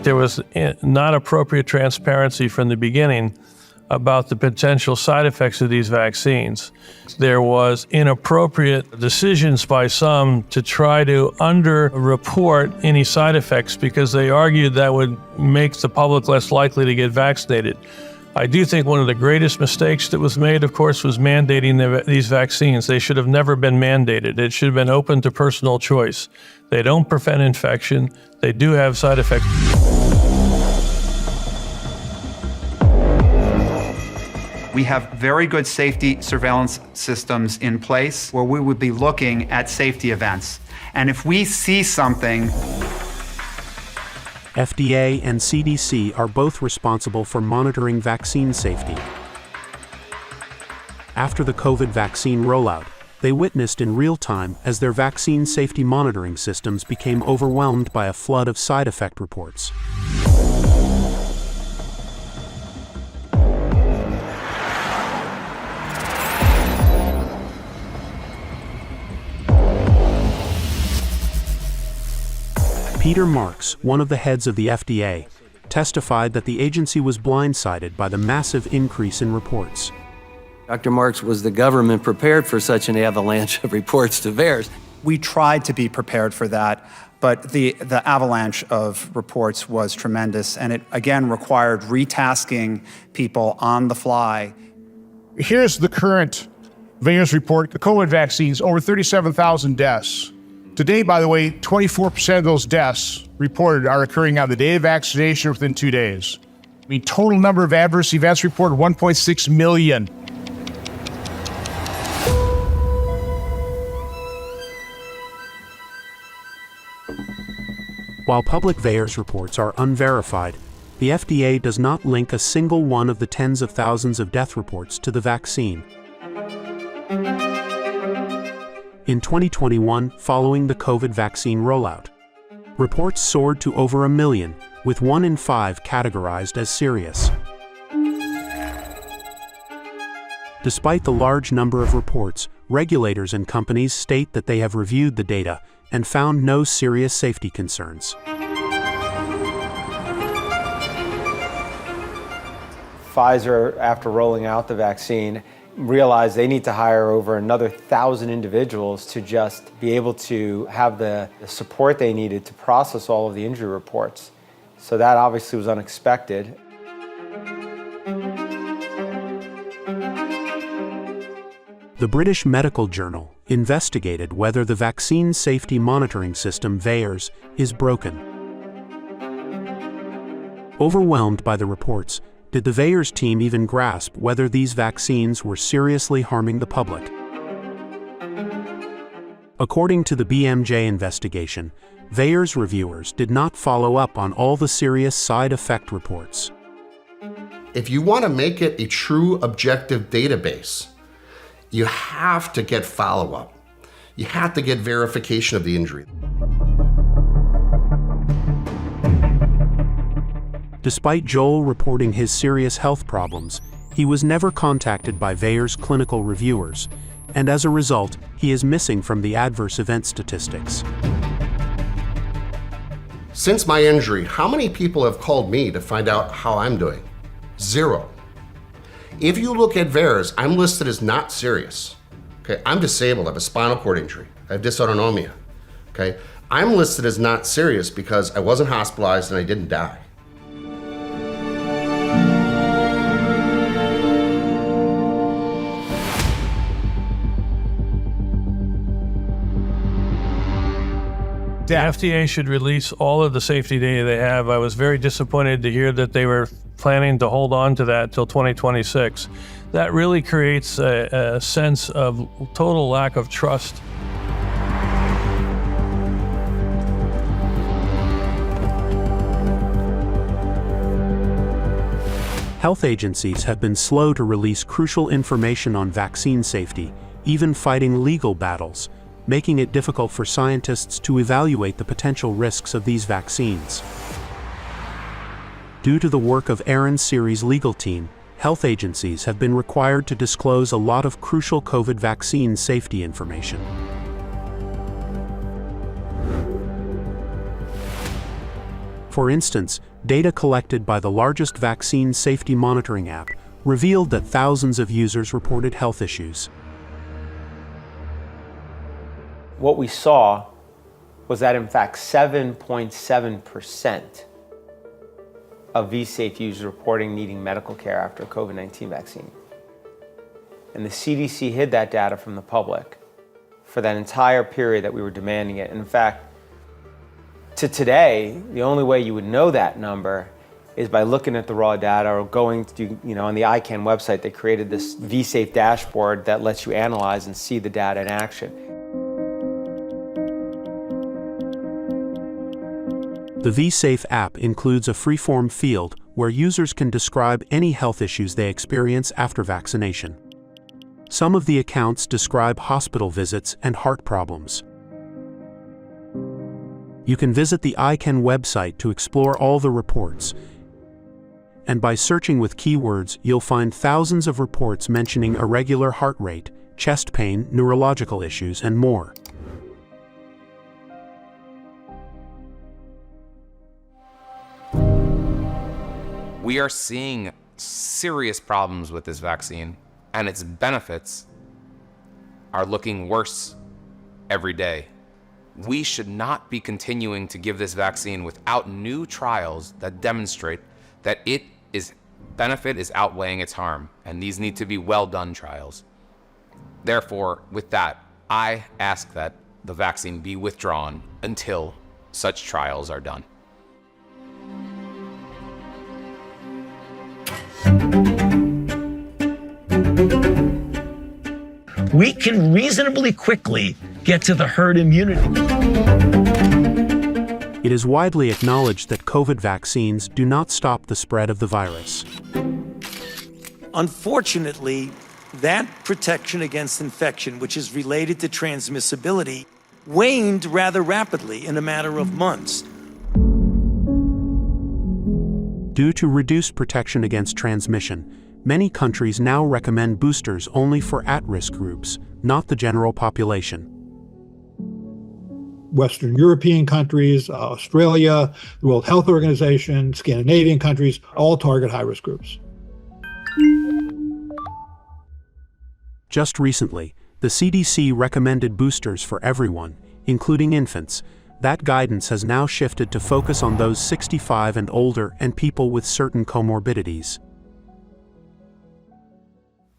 Speaker 13: There was not appropriate transparency from the beginning about the potential side effects of these vaccines. There was inappropriate decisions by some to try to under-report any side effects because they argued that would make the public less likely to get vaccinated. I do think one of the greatest mistakes that was made, of course, was mandating these vaccines. They should have never been mandated. It should have been open to personal choice. They don't prevent infection. They do have side effects.
Speaker 3: We have very good safety surveillance systems in place where we would be looking at safety events. And if we see something,
Speaker 11: FDA and CDC are both responsible for monitoring vaccine safety. After the COVID vaccine rollout, they witnessed in real time as their vaccine safety monitoring systems became overwhelmed by a flood of side effect reports. Peter Marks, one of the heads of the FDA, testified that the agency was blindsided by the massive increase in reports.
Speaker 8: Dr. Marks, was the government prepared for such an avalanche of reports to VAERS?
Speaker 2: We tried to be prepared for that, but the avalanche of reports was tremendous, and it again required retasking people on the fly.
Speaker 17: Here's the current VAERS report, the COVID vaccines, over 37,000 deaths. Today, by the way, 24% of those deaths reported are occurring on the day of vaccination or within 2 days. I mean, total number of adverse events reported, 1.6 million.
Speaker 11: While public VAERS reports are unverified, the FDA does not link a single one of the tens of thousands of death reports to the vaccine. In 2021, following the COVID vaccine rollout, reports soared to over 1 million, with 1 in 5 categorized as serious. Despite the large number of reports, regulators and companies state that they have reviewed the data and found no serious safety concerns.
Speaker 5: Pfizer, after rolling out the vaccine, realized they need to hire over another 1,000 individuals to just be able to have the support they needed to process all of the injury reports. So that obviously was unexpected.
Speaker 11: The British Medical Journal investigated whether the vaccine safety monitoring system VAERS is broken. Overwhelmed by the reports, did the VAERS team even grasp whether these vaccines were seriously harming the public? According to the BMJ investigation, VAERS reviewers did not follow up on all the serious side effect reports.
Speaker 20: If you want to make it a true objective database, you have to get follow-up. You have to get verification of the injury.
Speaker 11: Despite Joel reporting his serious health problems, he was never contacted by VAERS clinical reviewers, and as a result, he is missing from the adverse event statistics.
Speaker 20: Since my injury, how many people have called me to find out how I'm doing? 0. If you look at VAERS, I'm listed as not serious. Okay, I'm disabled, I have a spinal cord injury, I have dysautonomia. Okay, I'm listed as not serious because I wasn't hospitalized and I didn't die.
Speaker 13: The FDA should release all of the safety data they have. I was very disappointed to hear that they were planning to hold on to that till 2026. That really creates a sense of total lack of trust.
Speaker 11: Health agencies have been slow to release crucial information on vaccine safety, even fighting legal battles, making it difficult for scientists to evaluate the potential risks of these vaccines. Due to the work of Aaron Seery's legal team, health agencies have been required to disclose a lot of crucial COVID vaccine safety information. For instance, data collected by the largest vaccine safety monitoring app revealed that thousands of users reported health issues.
Speaker 5: What we saw was that in fact 7.7% of vSafe users reporting needing medical care after a COVID-19 vaccine. And the CDC hid that data from the public for that entire period that we were demanding it. And in fact, to today, the only way you would know that number is by looking at the raw data or going to, on the ICANN website, they created this vSafe dashboard that lets you analyze and see the data in action.
Speaker 11: The vSafe app includes a free-form field where users can describe any health issues they experience after vaccination. Some of the accounts describe hospital visits and heart problems. You can visit the ICANN website to explore all the reports, and by searching with keywords, you'll find thousands of reports mentioning irregular heart rate, chest pain, neurological issues, and more.
Speaker 16: We are seeing serious problems with this vaccine, and its benefits are looking worse every day. We should not be continuing to give this vaccine without new trials that demonstrate that its benefit is outweighing its harm, and these need to be well-done trials. Therefore, with that, I ask that the vaccine be withdrawn until such trials are done.
Speaker 21: We can reasonably quickly get to the herd immunity.
Speaker 11: It is widely acknowledged that COVID vaccines do not stop the spread of the virus.
Speaker 21: Unfortunately, that protection against infection, which is related to transmissibility, waned rather rapidly in a matter of months.
Speaker 11: Due to reduced protection against transmission, many countries now recommend boosters only for at-risk groups, not the general population.
Speaker 17: Western European countries, Australia, the World Health Organization, Scandinavian countries, all target high-risk groups.
Speaker 11: Just recently, the CDC recommended boosters for everyone, including infants. That guidance has now shifted to focus on those 65 and older and people with certain comorbidities.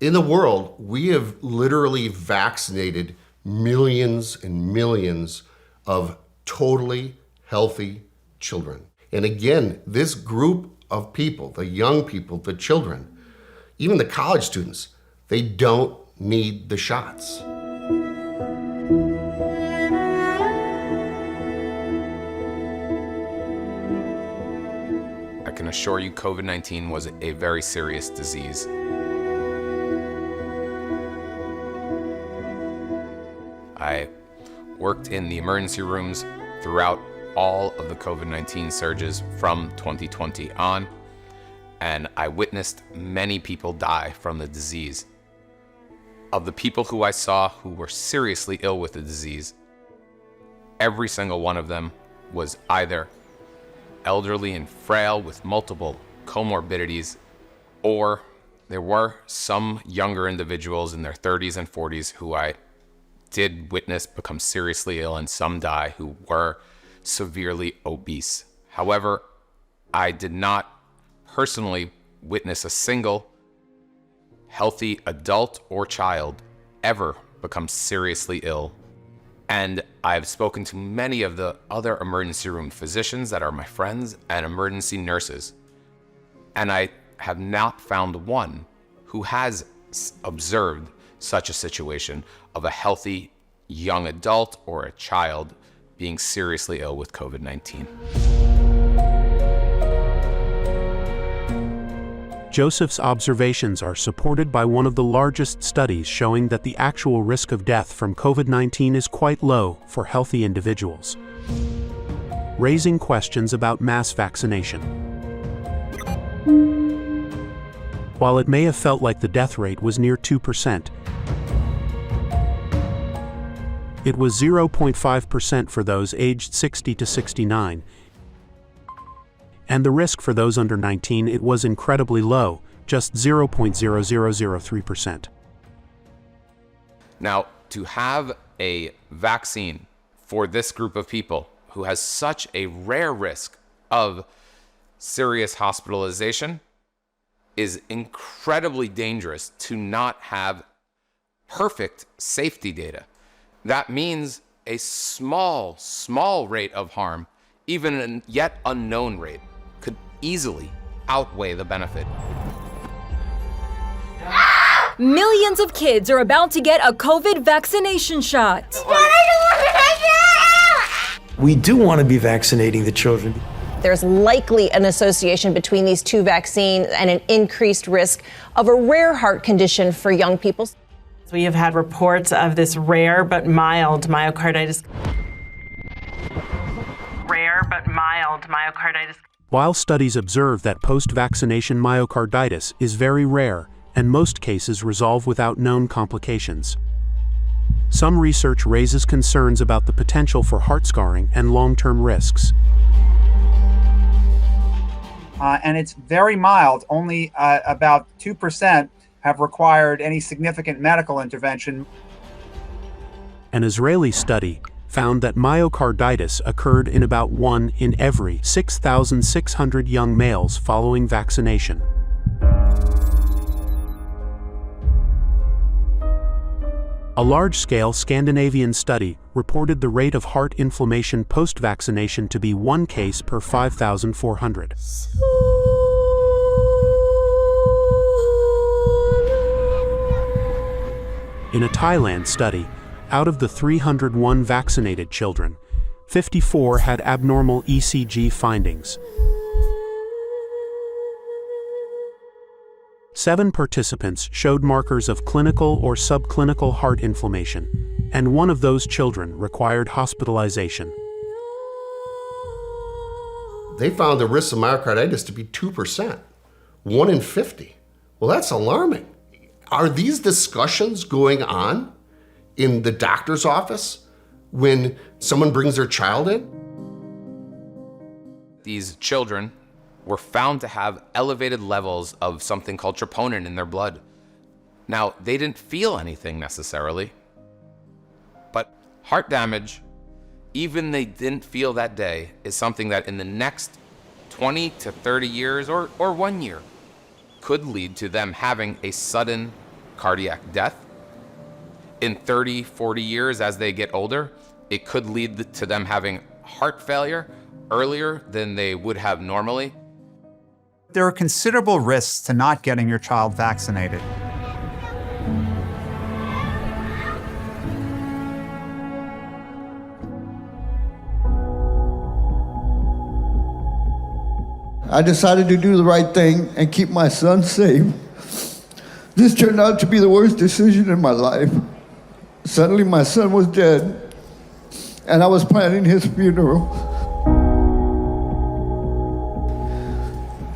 Speaker 20: In the world, we have literally vaccinated millions and millions of totally healthy children. And again, this group of people, the young people, the children, even the college students, they don't need the shots.
Speaker 16: I can assure you COVID-19 was a very serious disease. I worked in the emergency rooms throughout all of the COVID-19 surges from 2020 on, and I witnessed many people die from the disease. Of the people who I saw who were seriously ill with the disease, every single one of them was either elderly and frail with multiple comorbidities, or there were some younger individuals in their 30s and 40s who I did witness become seriously ill, and some die who were severely obese. However, I did not personally witness a single healthy adult or child ever become seriously ill. And I've spoken to many of the other emergency room physicians that are my friends and emergency nurses, and I have not found one who has observed such a situation of a healthy young adult or a child being seriously ill with COVID-19.
Speaker 11: Joseph's observations are supported by one of the largest studies showing that the actual risk of death from COVID-19 is quite low for healthy individuals, raising questions about mass vaccination. While it may have felt like the death rate was near 2%, it was 0.5% for those aged 60 to 69, and the risk for those under 19, it was incredibly low, just 0.0003%.
Speaker 16: Now, to have a vaccine for this group of people who has such a rare risk of serious hospitalization is incredibly dangerous to not have perfect safety data. That means a small rate of harm, even a yet unknown rate, could easily outweigh the benefit.
Speaker 7: Millions of kids are about to get a COVID vaccination shot.
Speaker 21: We do want to be vaccinating the children.
Speaker 10: There's likely an association between these two vaccines and an increased risk of a rare heart condition for young people.
Speaker 22: We have had reports of this rare but mild myocarditis.
Speaker 11: While studies observe that post-vaccination myocarditis is very rare, and most cases resolve without known complications, some research raises concerns about the potential for heart scarring and long-term risks.
Speaker 2: And it's very mild. Only about 2% have required any significant medical intervention.
Speaker 11: An Israeli study found that myocarditis occurred in about 1 in every 6,600 young males following vaccination. A large-scale Scandinavian study reported the rate of heart inflammation post-vaccination to be 1 case per 5,400. In a Thailand study, out of the 301 vaccinated children, 54 had abnormal ECG findings. 7 participants showed markers of clinical or subclinical heart inflammation, and 1 of those children required hospitalization.
Speaker 20: They found the risk of myocarditis to be 2%, 1 in 50. Well, that's alarming. Are these discussions going on in the doctor's office when someone brings their child in?
Speaker 16: These children were found to have elevated levels of something called troponin in their blood. Now, they didn't feel anything necessarily, but heart damage, even they didn't feel that day, is something that in the next 20 to 30 years or 1 year could lead to them having a sudden cardiac death. In 30, 40 years as they get older, it could lead to them having heart failure earlier than they would have normally.
Speaker 2: There are considerable risks to not getting your child vaccinated.
Speaker 1: I decided to do the right thing and keep my son safe. This turned out to be the worst decision in my life. Suddenly my son was dead, and I was planning his funeral.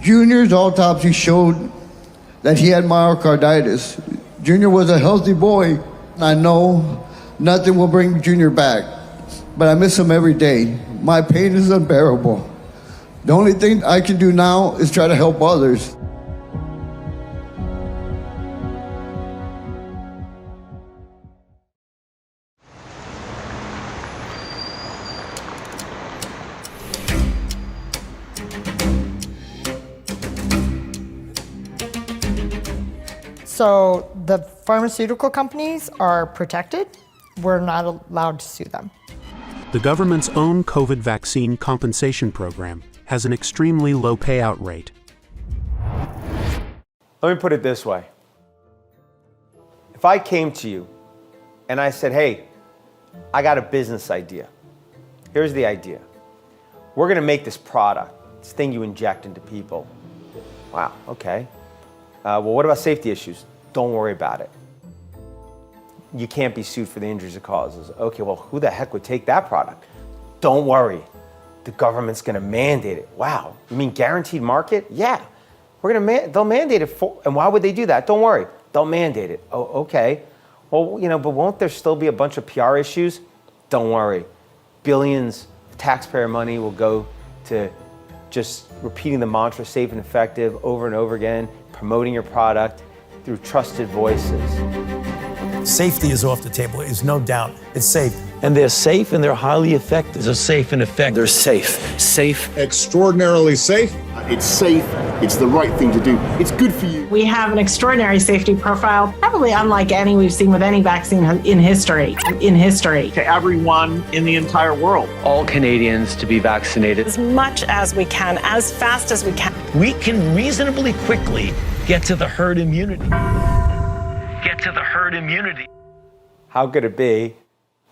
Speaker 1: Junior's autopsy showed that he had myocarditis. Junior was a healthy boy. I know nothing will bring Junior back, but I miss him every day. My pain is unbearable. The only thing I can do now is try to help others.
Speaker 23: So the pharmaceutical companies are protected. We're not allowed to sue them.
Speaker 11: The government's own COVID vaccine compensation program has an extremely low payout rate.
Speaker 5: Let me put it this way. If I came to you and I said, hey, I got a business idea. Here's the idea. We're gonna make this product, this thing you inject into people. Wow, okay. Well, what about safety issues? Don't worry about it. You can't be sued for the injuries it causes. Okay, well, who the heck would take that product? Don't worry. The government's gonna mandate it. Wow, you mean guaranteed market? Yeah, they'll mandate it and why would they do that? Don't worry, they'll mandate it. Oh, okay. Well, but won't there still be a bunch of PR issues? Don't worry. Billions of taxpayer money will go to just repeating the mantra safe and effective over and over again, promoting your product through trusted voices.
Speaker 21: Safety is off the table. There's no doubt. It's safe. And they're safe and they're highly effective. They're safe and effective. They're safe. Safe.
Speaker 4: Extraordinarily safe. It's safe. It's the right thing to do. It's good for you.
Speaker 22: We have an extraordinary safety profile, probably unlike any we've seen with any vaccine in history. To everyone in the entire world.
Speaker 12: All Canadians to be vaccinated.
Speaker 22: As much as we can, as fast as we can.
Speaker 21: We can reasonably quickly get to the herd immunity.
Speaker 5: How could it be,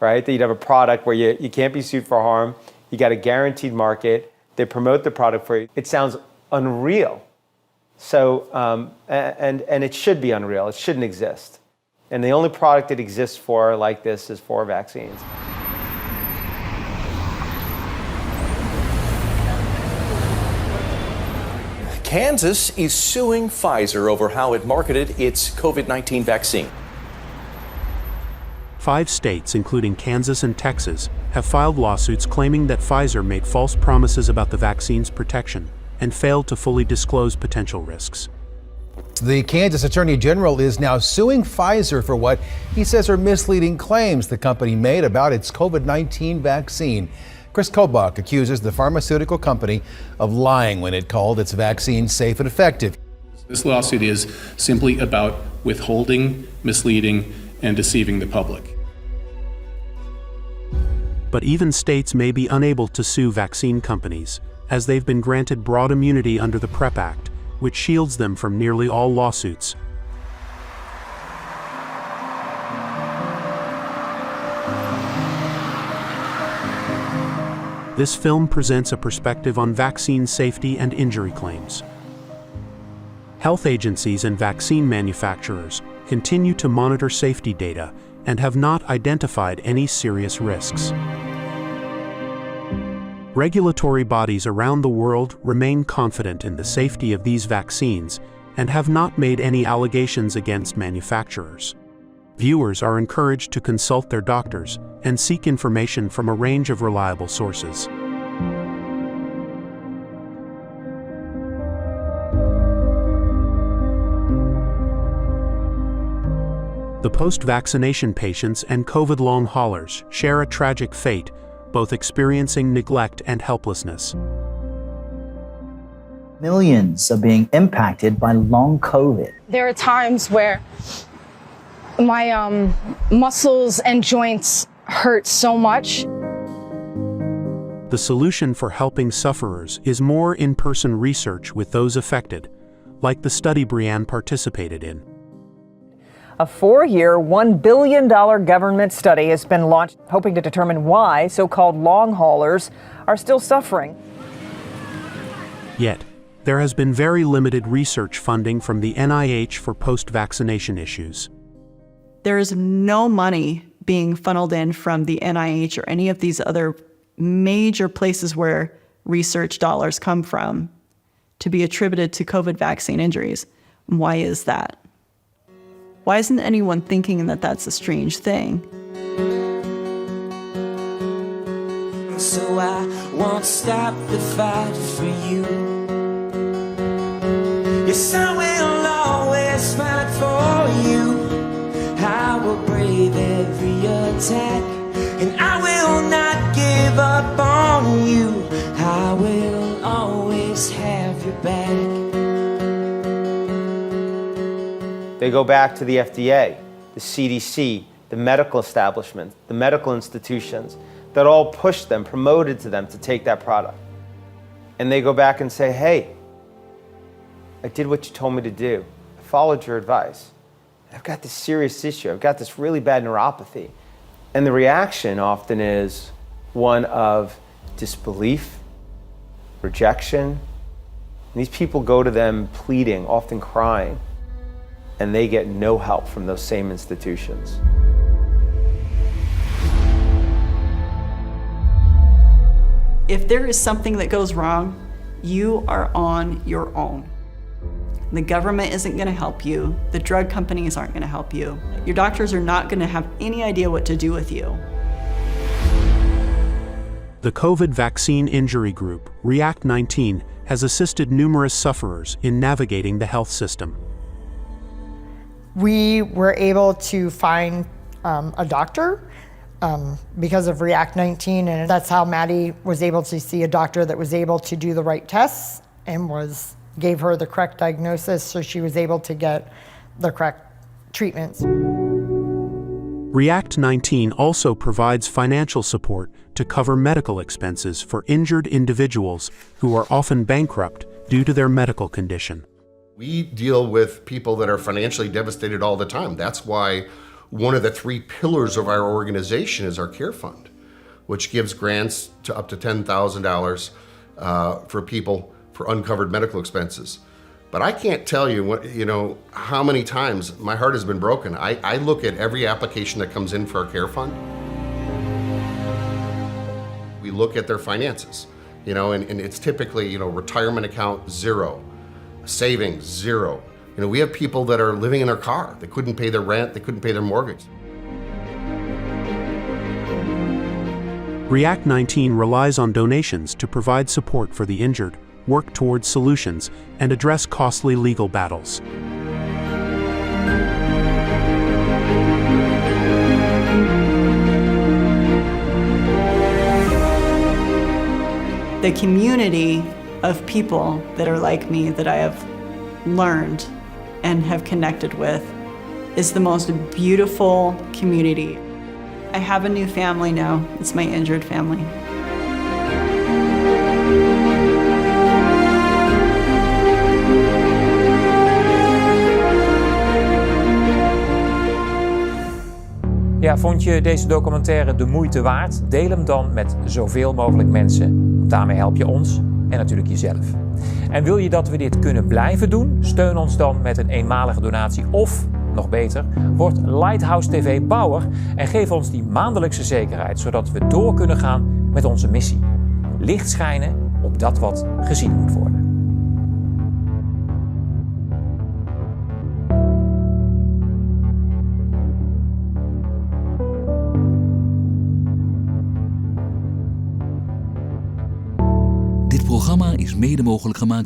Speaker 5: right, that you'd have a product where you can't be sued for harm, you got a guaranteed market, they promote the product for you. It sounds unreal. So, and it should be unreal. It shouldn't exist. And the only product it exists for like this is for vaccines.
Speaker 14: Kansas is suing Pfizer over how it marketed its COVID-19 vaccine.
Speaker 11: 5 states, including Kansas and Texas, have filed lawsuits claiming that Pfizer made false promises about the vaccine's protection and failed to fully disclose potential risks.
Speaker 15: The Kansas Attorney General is now suing Pfizer for what he says are misleading claims the company made about its COVID-19 vaccine. Chris Kobach accuses the pharmaceutical company of lying when it called its vaccine safe and effective.
Speaker 24: This lawsuit is simply about withholding, misleading, and deceiving the public.
Speaker 11: But even states may be unable to sue vaccine companies, as they've been granted broad immunity under the PrEP Act, which shields them from nearly all lawsuits. This film presents a perspective on vaccine safety and injury claims. Health agencies and vaccine manufacturers continue to monitor safety data and have not identified any serious risks. Regulatory bodies around the world remain confident in the safety of these vaccines and have not made any allegations against manufacturers. Viewers are encouraged to consult their doctors and seek information from a range of reliable sources. The post-vaccination patients and COVID long haulers share a tragic fate, both experiencing neglect and helplessness.
Speaker 25: Millions are being impacted by long COVID.
Speaker 26: There are times where my muscles and joints hurt so much.
Speaker 11: The solution for helping sufferers is more in-person research with those affected, like the study Brianne participated in.
Speaker 28: A 4-year, $1 billion government study has been launched, hoping to determine why so-called long haulers are still suffering.
Speaker 11: Yet, there has been very limited research funding from the NIH for post-vaccination issues.
Speaker 27: There is no money being funneled in from the NIH or any of these other major places where research dollars come from to be attributed to COVID vaccine injuries. Why is that? Why isn't anyone thinking that that's a strange thing?
Speaker 29: So I won't stop the fight for you. Yes, I will always fight for you. I will brave every attack, and I will not give up on you. I will always have your back.
Speaker 5: They go back to the FDA, the CDC, the medical establishment, the medical institutions that all pushed them, promoted to them to take that product. And they go back and say, hey, I did what you told me to do. I followed your advice. I've got this serious issue. I've got this really bad neuropathy. And the reaction often is one of disbelief, rejection. And these people go to them pleading, often crying, and they get no help from those same institutions.
Speaker 27: If there is something that goes wrong, you are on your own. The government isn't going to help you. The drug companies aren't going to help you. Your doctors are not going to have any idea what to do with you.
Speaker 11: The COVID vaccine injury group, React 19, has assisted numerous sufferers in navigating the health system.
Speaker 23: We were able to find a doctor because of React 19, and that's how Maddie was able to see a doctor that was able to do the right tests and gave her the correct diagnosis, so she was able to get the correct treatments.
Speaker 11: React 19 also provides financial support to cover medical expenses for injured individuals who are often bankrupt due to their medical condition.
Speaker 20: We deal with people that are financially devastated all the time. That's why one of the 3 pillars of our organization is our care fund, which gives grants to up to $10,000 for people for uncovered medical expenses. But I can't tell you how many times my heart has been broken. I look at every application that comes in for our care fund. We look at their finances, and it's typically, retirement account 0, savings 0. We have people that are living in their car. They couldn't pay their rent, they couldn't pay their mortgage.
Speaker 11: React 19 relies on donations to provide support for the injured, work towards solutions, and address costly legal battles.
Speaker 27: The community of people that are like me, that I have learned and have connected with, is the most beautiful community. I have a new family now. It's my injured family.
Speaker 3: Ja, vond je deze documentaire de moeite waard? Deel hem dan met zoveel mogelijk mensen. Daarmee help je ons en natuurlijk jezelf. En wil je dat we dit kunnen blijven doen? Steun ons dan met een eenmalige donatie of, nog beter, word Lighthouse TV bouwer en geef ons die maandelijkse zekerheid, zodat we door kunnen gaan met onze missie. Licht schijnen op dat wat gezien moet worden.
Speaker 6: Dit programma is mede mogelijk gemaakt